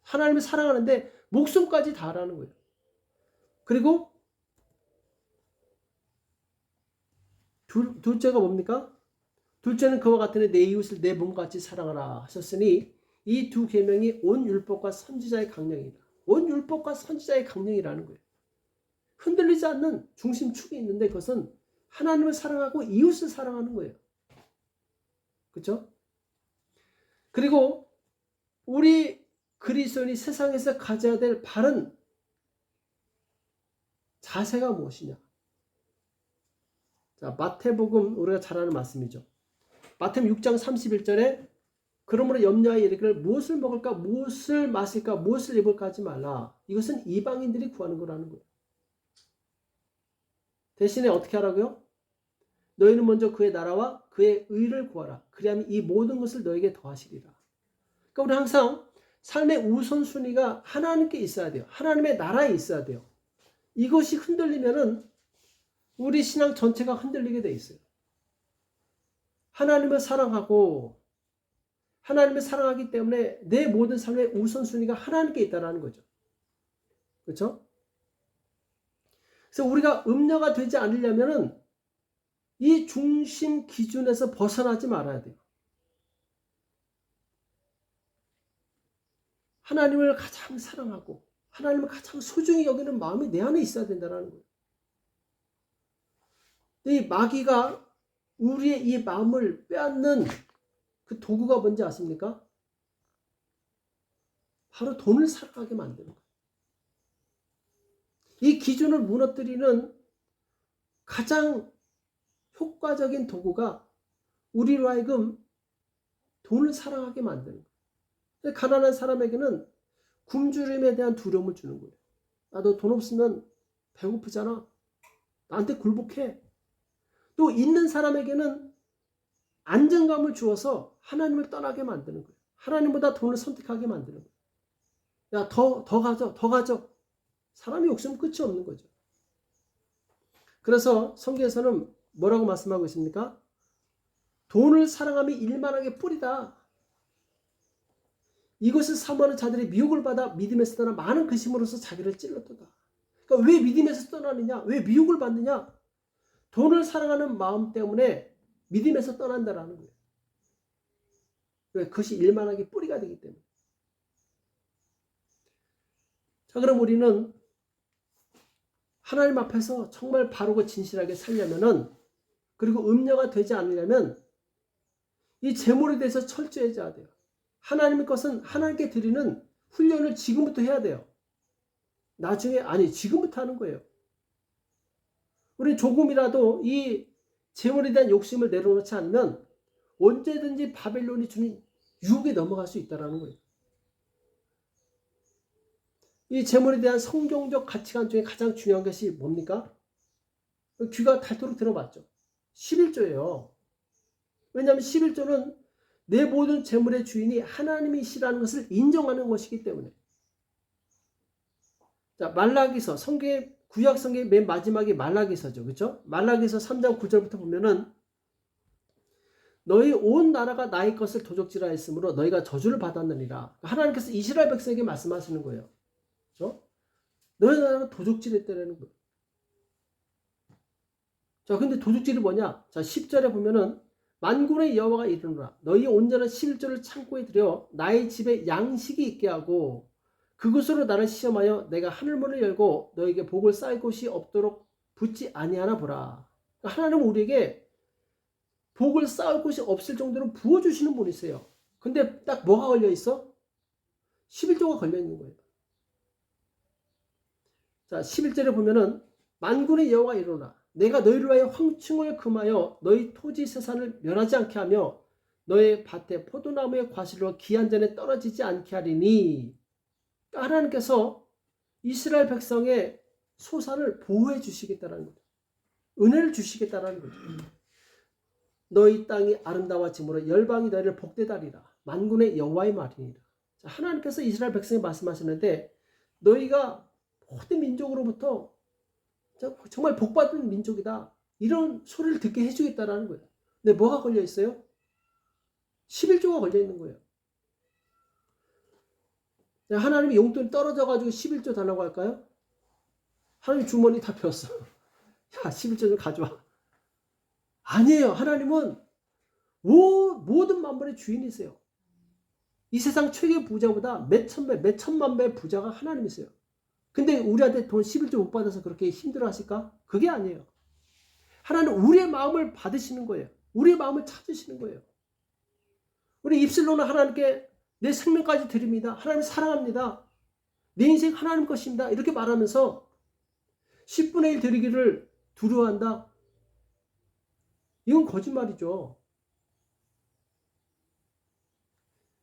하나님을 사랑하는데 목숨까지 다하라는 거예요. 그리고 둘째가 뭡니까? 둘째는 그와 같으니 내 이웃을 내 몸같이 사랑하라 하셨으니 이 두 계명이 온 율법과 선지자의 강령이다. 온 율법과 선지자의 강령이라는 거예요. 흔들리지 않는 중심축이 있는데 그것은 하나님을 사랑하고 이웃을 사랑하는 거예요. 그렇죠? 그리고 우리 그리스도인이 세상에서 가져야 될 바른 자세가 무엇이냐? 자, 마태복음 우리가 잘 아는 말씀이죠. 마태복음 6장 31절에 그러므로 염려하여 이르기를 무엇을 먹을까 무엇을 마실까 무엇을 입을까 하지 말라. 이것은 이방인들이 구하는 거라는 거예요. 대신에 어떻게 하라고요? 너희는 먼저 그의 나라와 그의 의를 구하라. 그리하면 이 모든 것을 너에게 더하시리라. 그러니까 우리 항상 삶의 우선순위가 하나님께 있어야 돼요. 하나님의 나라에 있어야 돼요. 이것이 흔들리면은 우리 신앙 전체가 흔들리게 돼 있어요. 하나님을 사랑하고 하나님을 사랑하기 때문에 내 모든 삶의 우선순위가 하나님께 있다는 거죠. 그렇죠? 그래서 우리가 음녀가 되지 않으려면은 이 중심 기준에서 벗어나지 말아야 돼요. 하나님을 가장 사랑하고 하나님을 가장 소중히 여기는 마음이 내 안에 있어야 된다는 거예요. 이 마귀가 우리의 이 마음을 빼앗는 그 도구가 뭔지 아십니까? 바로 돈을 사랑하게 만드는 거예요. 이 기준을 무너뜨리는 가장 효과적인 도구가 우리로 하여금 돈을 사랑하게 만드는 거예요. 가난한 사람에게는 굶주림에 대한 두려움을 주는 거예요. 너 돈 없으면 배고프잖아. 나한테 굴복해. 또 있는 사람에게는 안정감을 주어서 하나님을 떠나게 만드는 거예요. 하나님보다 돈을 선택하게 만드는 거예요. 야, 더 가져. 사람이 욕심은 끝이 없는 거죠. 그래서 성경에서는 뭐라고 말씀하고 있습니까? 돈을 사랑함이 일만하게 뿌리다. 이것을 사모하는 자들이 미혹을 받아 믿음에서 떠나 많은 근심으로서 자기를 찔렀도다. 그러니까 왜 믿음에서 떠나느냐? 왜 미혹을 받느냐? 돈을 사랑하는 마음 때문에 믿음에서 떠난다라는 거예요. 왜? 그것이 일만하게 뿌리가 되기 때문에. 자, 그럼 우리는 하나님 앞에서 정말 바르고 진실하게 살려면은, 그리고 음녀가 되지 않으려면 이 재물에 대해서 철저해져야 돼요. 하나님의 것은 하나님께 드리는 훈련을 지금부터 해야 돼요. 나중에 아니 지금부터 하는 거예요. 우리 조금이라도 이 재물에 대한 욕심을 내려놓지 않으면 언제든지 바벨론이 주는 유혹에 넘어갈 수 있다는 거예요. 이 재물에 대한 성경적 가치관 중에 가장 중요한 것이 뭡니까? 귀가 닳도록 들어봤죠. 11조예요. 왜냐하면 11조는 내 모든 재물의 주인이 하나님이시라는 것을 인정하는 것이기 때문에. 자, 말라기서, 성경의 구약 성경의 맨 마지막이 말라기서죠. 그렇죠? 말라기서 3장 9절부터 보면은 너희 온 나라가 나의 것을 도적질하 했으므로 너희가 저주를 받았느니라. 하나님께서 이스라엘 백성에게 말씀하시는 거예요. 그렇죠? 너희 나라가 도적질했다는 거예요. 자, 근데 도적질이 뭐냐? 자, 10절에 보면은 만군의 여호와가 이르노라. 너희 온전한 11조를 창고에 들여 나의 집에 양식이 있게 하고 그것으로 나를 시험하여 내가 하늘문을 열고 너에게 복을 쌓을 곳이 없도록 붙지 아니하나 보라. 하나님은 우리에게 복을 쌓을 곳이 없을 정도로 부어주시는 분이세요. 근데 딱 뭐가 걸려있어? 11조가 걸려있는 거예요. 자, 11절에 보면은 만군의 여호와가 이르노라. 내가 너희를 위하여 황충을 금하여 너희 토지 세산을 멸하지 않게 하며 너의 밭에 포도나무의 과실로 기한 전에 떨어지지 않게 하리니. 하나님께서 이스라엘 백성의 소산을 보호해 주시겠다는 거죠. 은혜를 주시겠다는 거죠. 너희 땅이 아름다워짐으로 열방이 너희를 복되다리라. 만군의 여호와의 말이니라. 하나님께서 이스라엘 백성에 말씀하시는데 너희가 모든 민족으로부터 정말 복받은 민족이다. 이런 소리를 듣게 해주겠다는 거예요. 근데 뭐가 걸려 있어요? 11조가 걸려 있는 거예요. 하나님이 용돈이 떨어져가지고 11조 달라고 할까요? 하나님 주머니 다 폈어. 야, 11조 좀 가져와. 아니에요. 하나님은 모든 만물의 주인이세요. 이 세상 최고의 부자보다 몇 천만 배 부자가 하나님이세요. 근데 우리한테 돈 11조 못 받아서 그렇게 힘들어 하실까? 그게 아니에요. 하나님 우리의 마음을 받으시는 거예요. 우리의 마음을 찾으시는 거예요. 우리 입술로는 하나님께 내 생명까지 드립니다. 하나님 사랑합니다. 내 인생 하나님 것입니다. 이렇게 말하면서 10분의 1 드리기를 두려워한다? 이건 거짓말이죠.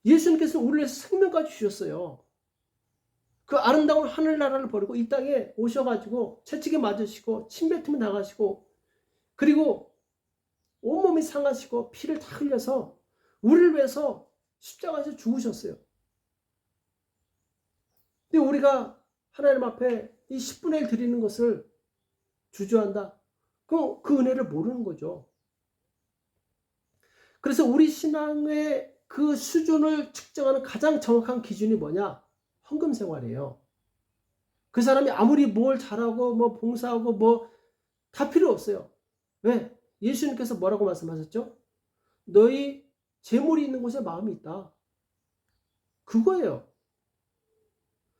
예수님께서 우리를 위해서 생명까지 주셨어요. 그 아름다운 하늘나라를 버리고 이 땅에 오셔가지고 채찍에 맞으시고 침 뱉으면 나가시고 그리고 온몸이 상하시고 피를 다 흘려서 우리를 위해서 십자가에서 죽으셨어요. 근데 우리가 하나님 앞에 이 10분의 1 드리는 것을 주저한다? 그럼 그 은혜를 모르는 거죠. 그래서 우리 신앙의 그 수준을 측정하는 가장 정확한 기준이 뭐냐? 헌금 생활이에요. 그 사람이 아무리 뭘 잘하고 뭐 봉사하고 뭐 다 필요 없어요. 왜? 예수님께서 뭐라고 말씀하셨죠? 너희 재물이 있는 곳에 마음이 있다. 그거예요.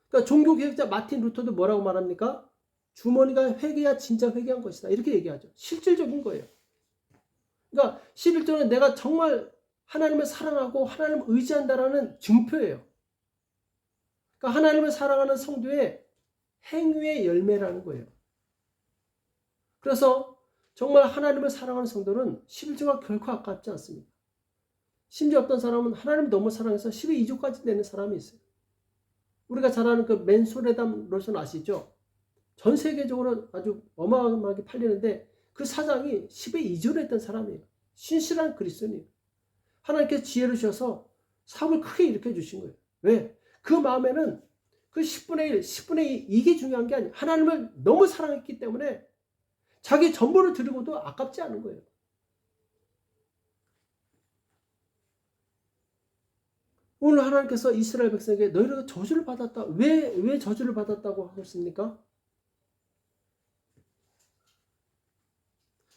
그러니까 종교개혁자 마틴 루터도 뭐라고 말합니까? 주머니가 회개야 진짜 회개한 것이다. 이렇게 얘기하죠. 실질적인 거예요. 그러니까 11조는 내가 정말 하나님을 사랑하고 하나님을 의지한다라는 증표예요. 그러니까 하나님을 사랑하는 성도의 행위의 열매라는 거예요. 그래서 정말 하나님을 사랑하는 성도는 11조가 결코 아깝지 않습니다. 심지어 어떤 사람은 하나님을 너무 사랑해서 12조까지 내는 사람이 있어요. 우리가 잘 아는 그 맨소레담 로션 아시죠? 전 세계적으로 아주 어마어마하게 팔리는데 그 사장이 10의 2조를 했던 사람이에요. 신실한 그리스도인이에요. 하나님께서 지혜를 주셔서 사업을 크게 일으켜 주신 거예요. 왜? 그 마음에는 그 10분의 1, 10분의 2 이게 중요한 게 아니에요. 하나님을 너무 사랑했기 때문에 자기 전부를 드리고도 아깝지 않은 거예요. 오늘 하나님께서 이스라엘 백성에게 너희가 저주를 받았다. 왜 저주를 받았다고 하셨습니까?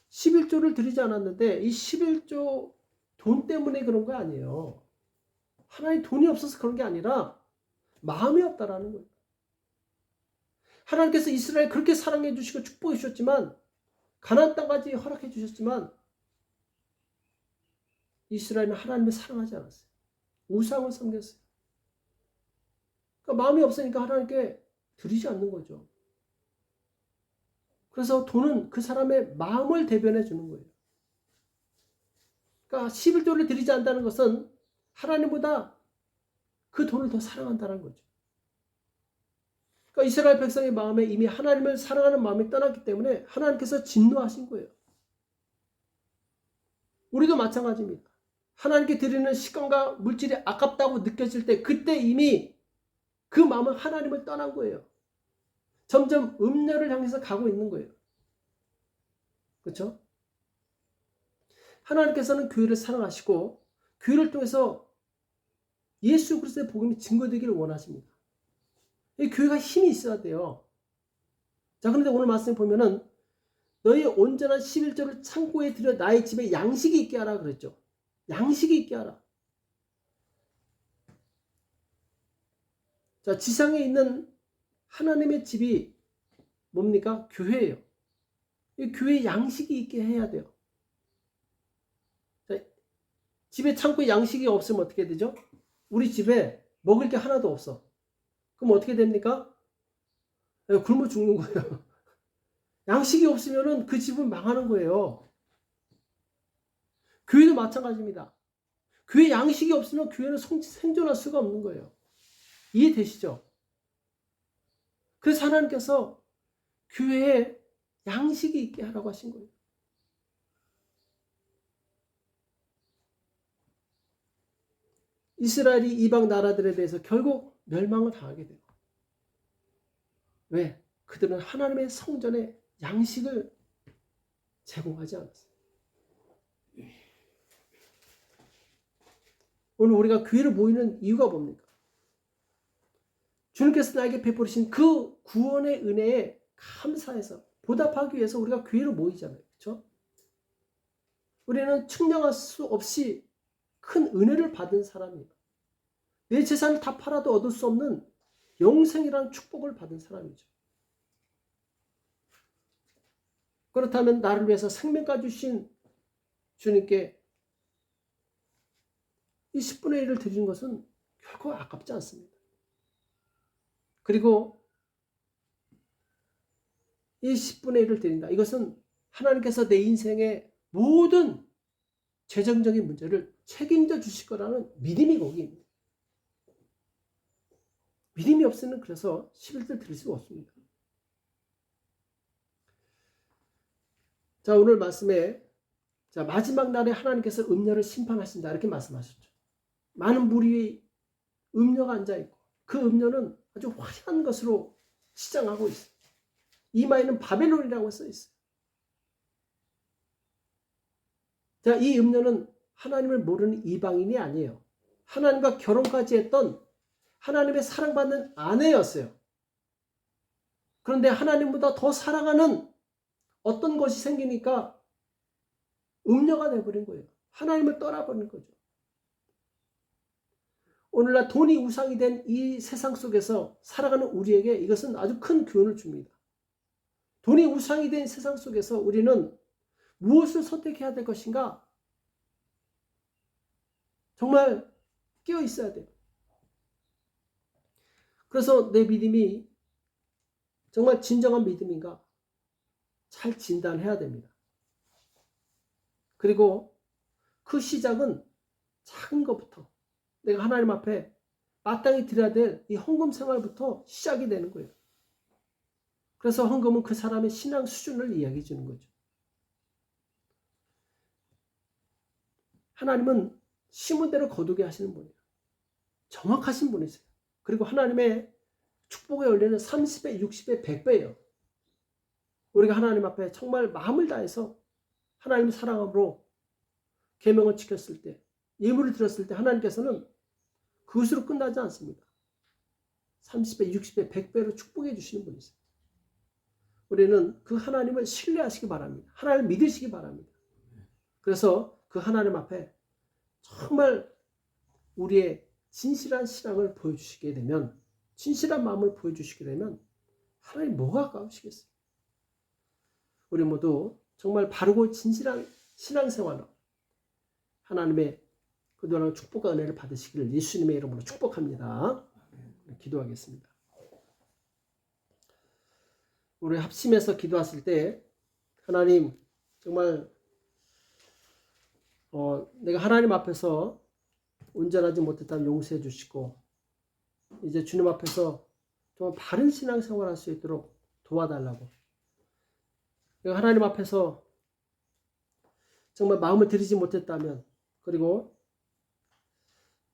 11조를 드리지 않았는데 이 11조 돈 때문에 그런 거 아니에요. 하나님 돈이 없어서 그런 게 아니라 마음이 없다라는 거예요. 하나님께서 이스라엘 그렇게 사랑해 주시고 축복해 주셨지만 가나안 땅까지 허락해 주셨지만 이스라엘은 하나님을 사랑하지 않았어요. 우상을 섬겼어요. 그러니까 마음이 없으니까 하나님께 드리지 않는 거죠. 그래서 돈은 그 사람의 마음을 대변해 주는 거예요. 그러니까 11조를 드리지 않는다는 것은 하나님보다 그 돈을 더 사랑한다는 거죠. 그러니까 이스라엘 백성의 마음에 이미 하나님을 사랑하는 마음이 떠났기 때문에 하나님께서 진노하신 거예요. 우리도 마찬가지입니다. 하나님께 드리는 시간과 물질이 아깝다고 느껴질 때 그때 이미 그 마음은 하나님을 떠난 거예요. 점점 음녀를 향해서 가고 있는 거예요. 그렇죠? 하나님께서는 교회를 사랑하시고 교회를 통해서 예수 그리스도의 복음이 증거되기를 원하십니다. 이 교회가 힘이 있어야 돼요. 자, 그런데 오늘 말씀에 보면은 너희 온전한 11조를 창고에 들여 나의 집에 양식이 있게 하라 그랬죠. 양식이 있게 하라. 자, 지상에 있는 하나님의 집이 뭡니까? 교회예요. 이 교회에 양식이 있게 해야 돼요. 자, 집에 창고에 양식이 없으면 어떻게 되죠? 우리 집에 먹을 게 하나도 없어. 그럼 어떻게 됩니까? 굶어 죽는 거예요. 양식이 없으면 그 집은 망하는 거예요. 교회도 마찬가지입니다. 교회 양식이 없으면 교회는 생존할 수가 없는 거예요. 이해되시죠? 그래서 하나님께서 교회에 양식이 있게 하라고 하신 거예요. 이스라엘이 이방 나라들에 대해서 결국 멸망을 당하게 돼요. 왜? 그들은 하나님의 성전에 양식을 제공하지 않았어요. 오늘 우리가 교회를 모이는 이유가 뭡니까? 주님께서 나에게 베푸신 그 구원의 은혜에 감사해서 보답하기 위해서 우리가 교회로 모이잖아요. 그렇죠? 우리는 측량할 수 없이 큰 은혜를 받은 사람이에요. 내 재산을 다 팔아도 얻을 수 없는 영생이라는 축복을 받은 사람이죠. 그렇다면 나를 위해서 생명까지 주신 주님께 이 10분의 1을 드리는 것은 결코 아깝지 않습니다. 그리고 이 10분의 1을 드린다. 이것은 하나님께서 내 인생의 모든 재정적인 문제를 책임져 주실 거라는 믿음이 거기입니다. 믿음이 없으면 그래서 11절 드릴 수가 없습니다. 자, 오늘 말씀에 마지막 날에 하나님께서 음녀를 심판하신다 이렇게 말씀하셨죠. 많은 무리의 음녀가 앉아있고 그 음녀는 아주 화려한 것으로 시장하고 있어요. 이마에는 바벨론이라고 써 있어요. 자, 이 음녀는 하나님을 모르는 이방인이 아니에요. 하나님과 결혼까지 했던 하나님의 사랑받는 아내였어요. 그런데 하나님보다 더 사랑하는 어떤 것이 생기니까 음녀가 되어버린 거예요. 하나님을 떠나버린 거죠. 오늘날 돈이 우상이 된 이 세상 속에서 살아가는 우리에게 이것은 아주 큰 교훈을 줍니다. 돈이 우상이 된 세상 속에서 우리는 무엇을 선택해야 될 것인가? 정말 깨어 있어야 돼요. 그래서 내 믿음이 정말 진정한 믿음인가? 잘 진단해야 됩니다. 그리고 그 시작은 작은 것부터 내가 하나님 앞에 마땅히 드려야 될 이 헌금 생활부터 시작이 되는 거예요. 그래서 헌금은 그 사람의 신앙 수준을 이야기해 주는 거죠. 하나님은 심은 대로 거두게 하시는 분이에요. 정확하신 분이세요. 그리고 하나님의 축복의 원리는 30배, 60배, 100배예요. 우리가 하나님 앞에 정말 마음을 다해서 하나님의 사랑함으로 계명을 지켰을 때, 예물을 드렸을 때 하나님께서는 그것으로 끝나지 않습니다. 30배, 60배, 100배로 축복해 주시는 분이세요. 우리는 그 하나님을 신뢰하시기 바랍니다. 하나님을 믿으시기 바랍니다. 그래서 그 하나님 앞에 정말 우리의 진실한 신앙을 보여주시게 되면, 진실한 마음을 보여주시게 되면 하나님 뭐가 아까우시겠어요? 우리 모두 정말 바르고 진실한 신앙생활로 하나님의 그동안 축복과 은혜를 받으시기를 예수님의 이름으로 축복합니다. 기도하겠습니다. 우리 합심해서 기도했을 때 하나님 정말 내가 하나님 앞에서 온전하지 못했다면 용서해 주시고 이제 주님 앞에서 정말 바른 신앙생활 할 수 있도록 도와달라고, 내가 하나님 앞에서 정말 마음을 들이지 못했다면, 그리고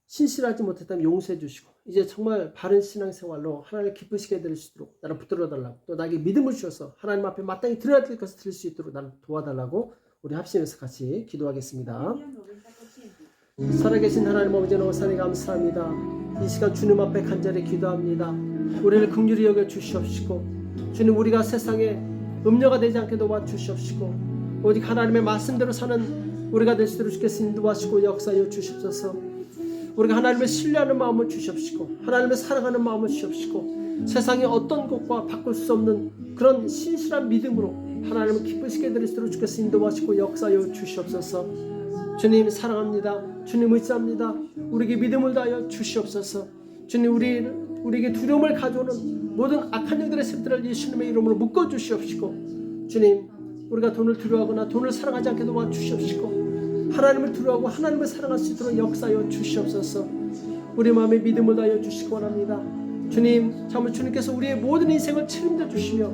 신실하지 못했다면 용서해 주시고 이제 정말 바른 신앙생활로 하나님을 기쁘시게 해드릴 수 있도록 나를 붙들어 달라고, 또 나에게 믿음을 주셔서 하나님 앞에 마땅히 드려야 될 것을 드릴 수 있도록 나를 도와달라고 우리 합심해서 같이 기도하겠습니다. 살아계신 하나님 아버지, 너무 감사합니다. 이 시간 주님 앞에 간절히 기도합니다. 우리를 긍휼히 여겨 주시옵시고 주님, 우리가 세상에 음녀가 되지 않게 도와주시옵시고 오직 하나님의 말씀대로 사는 우리가 될 수 있도록 주께서 인도하시고 역사하여 주시옵소서. 우리가 하나님을 신뢰하는 마음을 주시옵시고 하나님을 사랑하는 마음을 주시옵시고 세상의 어떤 것과 바꿀 수 없는 그런 신실한 믿음으로 하나님을 기쁘시게 드릴 수 있도록 주께서 인도하시고 역사하여 주시옵소서. 주님 사랑합니다. 주님 의지합니다. 우리에게 믿음을 다하여 주시옵소서. 주님, 우리에게 두려움을 가져오는 모든 악한 영들의 습들을 예수님의 이름으로 묶어주시옵시고, 주님, 우리가 돈을 두려워하거나 돈을 사랑하지 않게 도와주시옵시고 하나님을 두려워하고 하나님을 사랑할 수 있도록 역사하여 주시옵소서. 우리 마음에 믿음을 다하여 주시기 원합니다. 주님, 참으로 주님께서 우리의 모든 인생을 책임져 주시며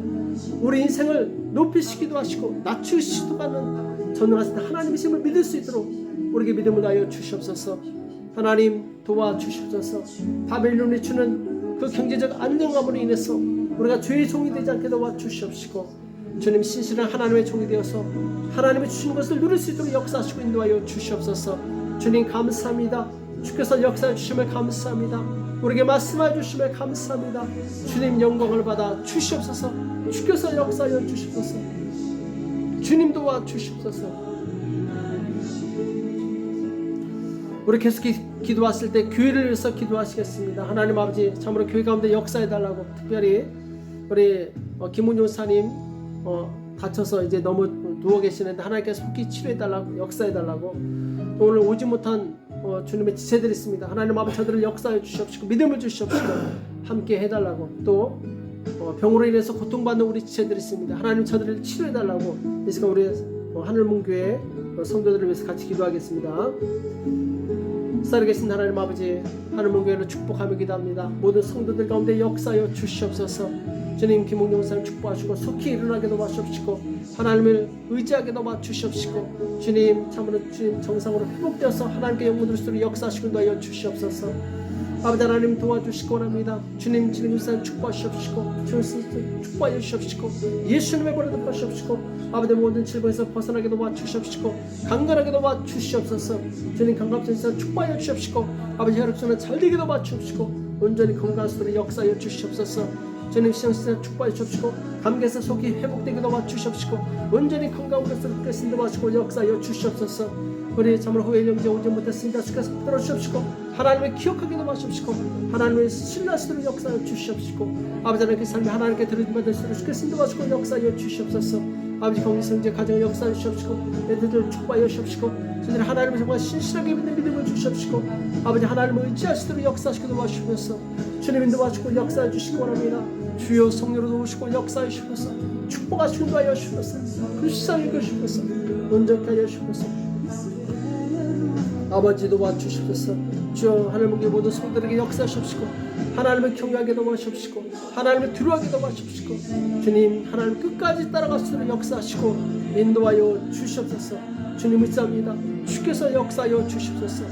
우리 인생을 높이시기도 하시고 낮추시기도 하는 전능하신 하나님이심을 믿을 수 있도록 우리에게 믿음을 다하여 주시옵소서. 하나님 도와주시옵소서. 바벨론이 주는 그 경제적 안정감으로 인해서 우리가 죄의 종이 되지 않게 도와주시옵시고, 주님, 신실한 하나님의 종이 되어서 하나님의 주신 것을 누릴 수 있도록 역사하시고 인도하여 주시옵소서. 주님 감사합니다. 주께서 역사해 주심을 감사합니다. 우리에게 말씀해 주심을 감사합니다. 주님 영광을 받아 주시옵소서. 주께서 역사하여 주시옵소서. 주님 도와 주시옵소서. 우리 계속 기도하실 때 교회를 위해서 기도하시겠습니다. 하나님 아버지, 참으로 교회 가운데 역사해달라고, 특별히 우리 김은용 사님 다쳐서 이제 너무 누워 계시는데 하나님께서 속히 치료해달라고, 역사해달라고, 또 오늘 오지 못한 주님의 지체들이 있습니다. 하나님 아버지, 저들을 역사해 주시옵시고 믿음을 주시옵시고 함께 해달라고, 또 병으로 인해서 고통받는 우리 지체들이 있습니다. 하나님 저들을 치료해달라고, 이 시간 우리 하늘문교회 성도들을 위해서 같이 기도하겠습니다. 살아계신 하나님 아버지, 하늘문교회를 축복하며 기도합니다. 모든 성도들 가운데 역사하여 주시옵소서. 주님, 김홍영 목사님 축복하시고 속히 일어나게 도와주시옵시고 하나님을 의지하게 도와주시옵시고 주님, 참으로 주님 정상으로 회복되어서 하나님께 영광을 주시도록 역사하시고 도와여 주시옵소서. 아버지 하나님 도와주시기 원합니다. 주님, 주님 목사님 축복하시옵시고 주님 축복하여 주시옵시고 예수님의 보내도 하시옵시고 아버지 모든 질병에서 벗어나게 도와주시옵시고 강건하게 도와주시옵소서. 주님, 감각전에서 축복하여 주시옵시고 아버지 혈액순환 잘 되게 도와주시옵시고 온전히 건강할 수 있도록 역사하여 주시옵소서. 주님, 시험시간 축복하여 주시옵시고 감기에서 속히 회복되게 도와주시옵시고 온전히 건강으로 쓰는 도와주시고 역사하여 주시옵소서. 우리 참으로 후회 영제 오지 못했습니다. 주께서 붙들어 주시옵시고 하나님을 기억하게 도와주시옵시고 하나님을 신뢰할 수 있도록 역사하여 주시옵시고 아버지 하나님께 삶이 하나님께 드려지면 될 수 있도록 주께서 도와주시고 역사하여 주시옵소서. 아버지 공의성제 가정을 역사하여 주시옵시고 애들을 축복하여 주시옵시고 저희들 하나님을 정말 신실하게 믿는 믿음을 주시옵시고 아버지 하나님을 의지할 수 있도록 역사하시고 도와주시면서 주님이 도와주시고 역사해 주시기 원합니다. 주여 성령으로 도우시고 역사해 주시면서 축복하시고 도와여 주시면서 불쌍히 여기시면서 온전케 하여 주시면서 아버지 도와주시옵소서. 주여 하늘문교회 모든 성도들에게 역사하시옵시고 하나님을 경외하게 도와주시옵시고 하나님을 두려워하게 도와주시옵시고 주님, 하나님 끝까지 따라갈 수 있도록 역사하시고 인도하여 주시옵소서. 주님 믿사옵니다. 주께서 역사하여 주시옵소서.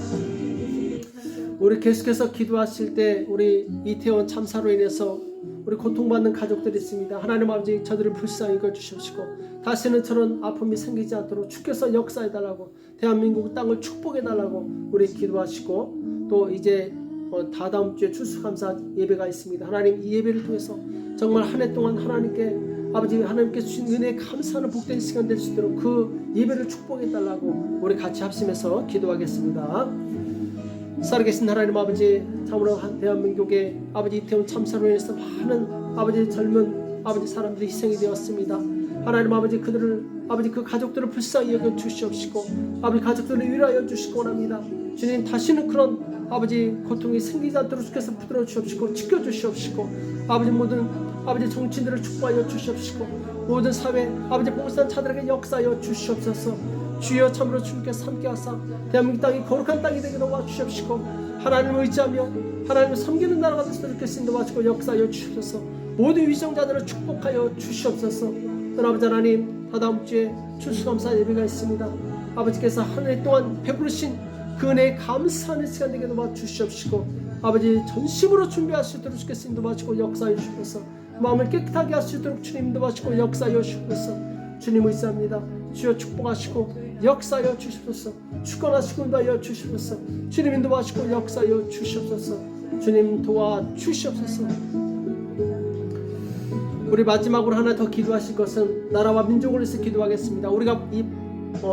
우리 계속해서 기도하실 때 우리 이태원 참사로 인해서 우리 고통받는 가족들이 있습니다. 하나님 아버지, 저들을 불쌍히 여겨주시옵시고 다시는 저런 아픔이 생기지 않도록 주께서 역사해달라고, 대한민국 땅을 축복해달라고 우리 기도하시고, 또 이제 다다음 주에 추수감사 예배가 있습니다. 하나님, 이 예배를 통해서 정말 한 해 동안 하나님께 아버지, 하나님께 주신 은혜에 감사하는 복된 시간 될 수 있도록 그 예배를 축복해달라고 우리 같이 합심해서 기도하겠습니다. 살아계신 하나님 아버지, 참으로 대한민국의 아버지 이태원 참사로 인해서 많은 아버지 젊은 아버지 사람들이 희생이 되었습니다. 하나님 아버지, 그들을 아버지 그 가족들을 불쌍히 여겨 주시옵시고 아버지 가족들을 위로하여 주시기 원합니다. 주님, 다시는 그런 아버지 고통이 생기지 않도록 주께서 붙들어 주시옵시고 지켜 주시옵시고 아버지 모든 아버지 정치인들을 축복하여 주시옵시고 모든 사회 아버지 봉사한 자들에게 역사하여 주시옵소서. 주여, 참으로 주님께서 함께하사 대한민국 땅이 거룩한 땅이 되게 도와주시옵시고 하나님을 의지하며 하나님을 섬기는 나라가 될 수 있게 도와주시고 역사하여 주시옵소서. 모든 위정자들을 축복하여 주시옵소서. 아버지 하나님, 다다음 주에 추수감사 예배가 있습니다. 아버지께서 한 해 동안 베푸르신 그 은혜에 감사하는 시간 되게 도와주시옵시고 아버지 전심으로 준비할 수 있도록 주께서 도와주시고 역사하여 주시옵소서. 마음을 깨끗하게 할 수 있도록 주님 도와주시고 역사하여 주시옵소서. 주님 의지합니다. 주여 축복하시고 역사하여 주시옵소서. 축원하시고 도와여 주시옵소서. 주님 도와주시고 역사하여 주시옵소서. 주님 도와주시옵소서. 우리 마지막으로 하나 더 기도하실 것은 나라와 민족을 위해서 기도하겠습니다. 우리가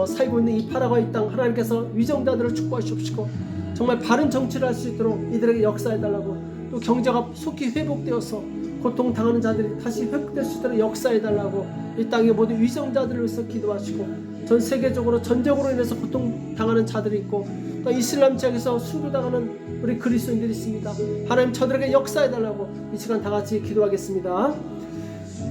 살고 있는 이 파라과이 땅 하나님께서 위정자들을 축복하시옵시고 정말 바른 정치를 할 수 있도록 이들에게 역사해달라고, 또 경제가 속히 회복되어서 고통당하는 자들이 다시 회복될 수 있도록 역사해달라고 이 땅의 모든 위정자들을 위해서 기도하시고 전 세계적으로 전쟁으로 인해서 고통당하는 자들이 있고 또 이슬람 지역에서 순교당하는 우리 그리스도인들이 있습니다. 하나님, 저들에게 역사해달라고 이 시간 다같이 기도하겠습니다.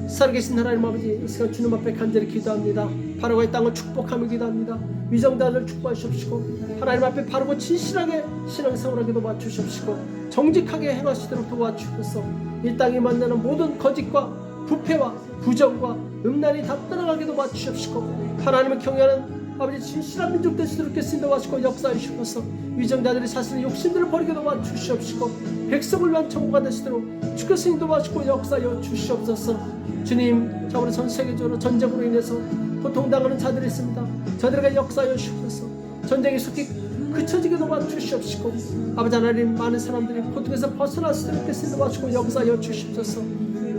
살아계신 하나님 아버지, 이 시간 주님 앞에 간절히 기도합니다. 파라과이 땅을 축복하며 기도합니다. 위정자들을 축복하시옵시고 하나님 앞에 바르고 진실하게 신앙생활하게 도와주시옵시고 정직하게 행하시도록 도와주셔서 이 땅에 만나는 모든 거짓과 부패와 부정과 음란이 다 떠나가게 도와주시옵시고 하나님을 경외하는 아버지 진실한 민족 될 수 있게 도와주시고 역사해 주셔서 위정자들이 자신의 욕심들을 버리게 도와주시옵시고 백성을 위한 정부가 되시도록 주께서 도와주시고 역사하여 주시옵소서. 주님, 우리 전 세계적으로 전쟁으로 인해서 고통당하는 자들이 있습니다. 저들에게 역사하여 주셔서 전쟁이 속히 그쳐지게 도와주시옵시고 아버지 하나님 많은 사람들이 고통에서 벗어날 수 있게 도와주시고 역사하여 주시옵소서.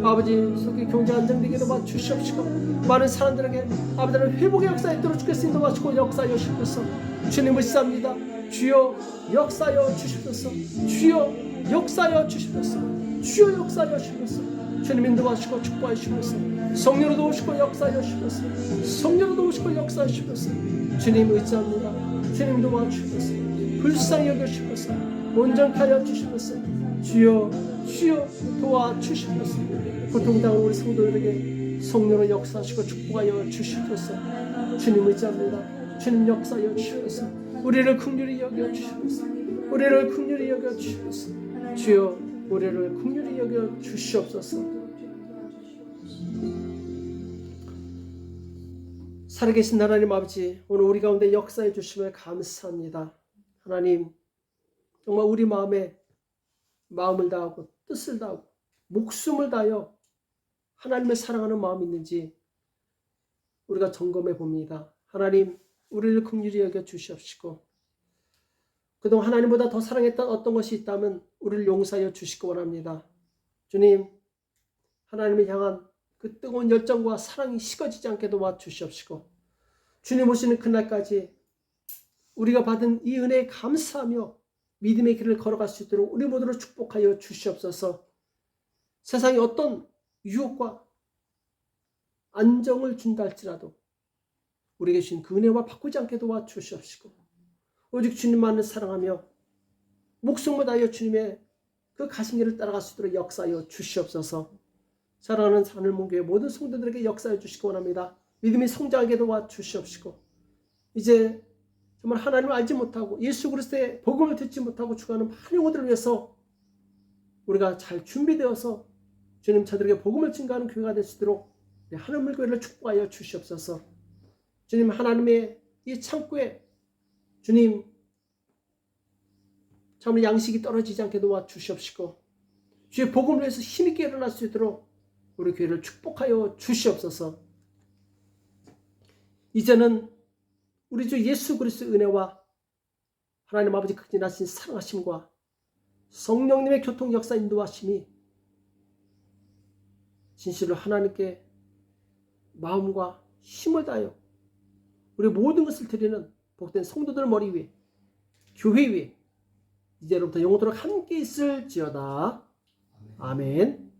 아버지 속에 경제 안정되게 도와주시옵시고 많은 사람들에게 아버지 하나님 회복의 역사에 있도록 주께서 도와주시고 역사하여 주시옵소서. 주님을 쌉니다. 주여 역사하여 주시옵소서. 주여 역사하여 주시옵소서. 주여 역사하여 주시옵소서. 주님 도와주시고 축복하여 주시옵소서. 성령으로 도우시고 역사하여 주시옵소서. 성령으로 도우시고 역사하여 주시옵소서. 주님 의지합니다. 주님 도와주시옵소서. 불쌍히 여겨주시옵소서. 온전케 하여 주시옵소서. 주여 주여 도와주시옵소서. 고통당한 우리 성도들에게 성령으로 역사하시고 축복하여 주시옵소서. 주님 의지합니다. 주님 역사하여 주시옵소서. 우리를 긍휼히 여겨 주시옵소서. 우리를 긍휼히 여겨 주시옵소서. 주여 우리를 긍휼히 여겨 주시옵소서. 살아계신 하나님 아버지, 오늘 우리 가운데 역사해 주심을 감사합니다. 하나님, 정말 우리 마음에 마음을 다하고 뜻을 다하고 목숨을 다하여 하나님을 사랑하는 마음이 있는지 우리가 점검해 봅니다. 하나님, 우리를 긍휼히 여겨 주시옵시고 그동안 하나님보다 더 사랑했던 어떤 것이 있다면 우리를 용서하여 주시기 원합니다. 주님, 하나님을 향한 그 뜨거운 열정과 사랑이 식어지지 않게 도와주시옵시고 주님 오시는 그날까지 우리가 받은 이 은혜에 감사하며 믿음의 길을 걸어갈 수 있도록 우리 모두를 축복하여 주시옵소서. 세상에 어떤 유혹과 안정을 준다 할지라도 우리에게 주신 그 은혜와 바꾸지 않게 도와주시옵시고 오직 주님만을 사랑하며 목숨을 다하여 주님의 그 가신길을 따라갈 수 있도록 역사하여 주시옵소서. 사랑하는 하늘문교회 모든 성도들에게 역사해 주시기 원합니다. 믿음이 성장하게 도와주시옵시고 이제 정말 하나님을 알지 못하고 예수 그리스도의 복음을 듣지 못하고 죽어가는 많은 영혼들을 위해서 우리가 잘 준비되어서 주님 저들에게 복음을 증거하는 교회가 될 수 있도록 하늘문교회를 축복하여 주시옵소서. 주님 하나님의 이 창고에 주님 정말 양식이 떨어지지 않게 도와주시옵시고 주의 복음을 위해서 힘있게 일어날 수 있도록 우리 교회를 축복하여 주시옵소서. 이제는 우리 주 예수 그리스도의 은혜와 하나님 아버지 극진하신 사랑하심과 성령님의 교통 역사 인도하심이 진실로 하나님께 마음과 힘을 다하여 우리 모든 것을 드리는 복된 성도들 머리 위에 교회 위에 이제로부터 영원토록 함께 있을지어다. 아멘.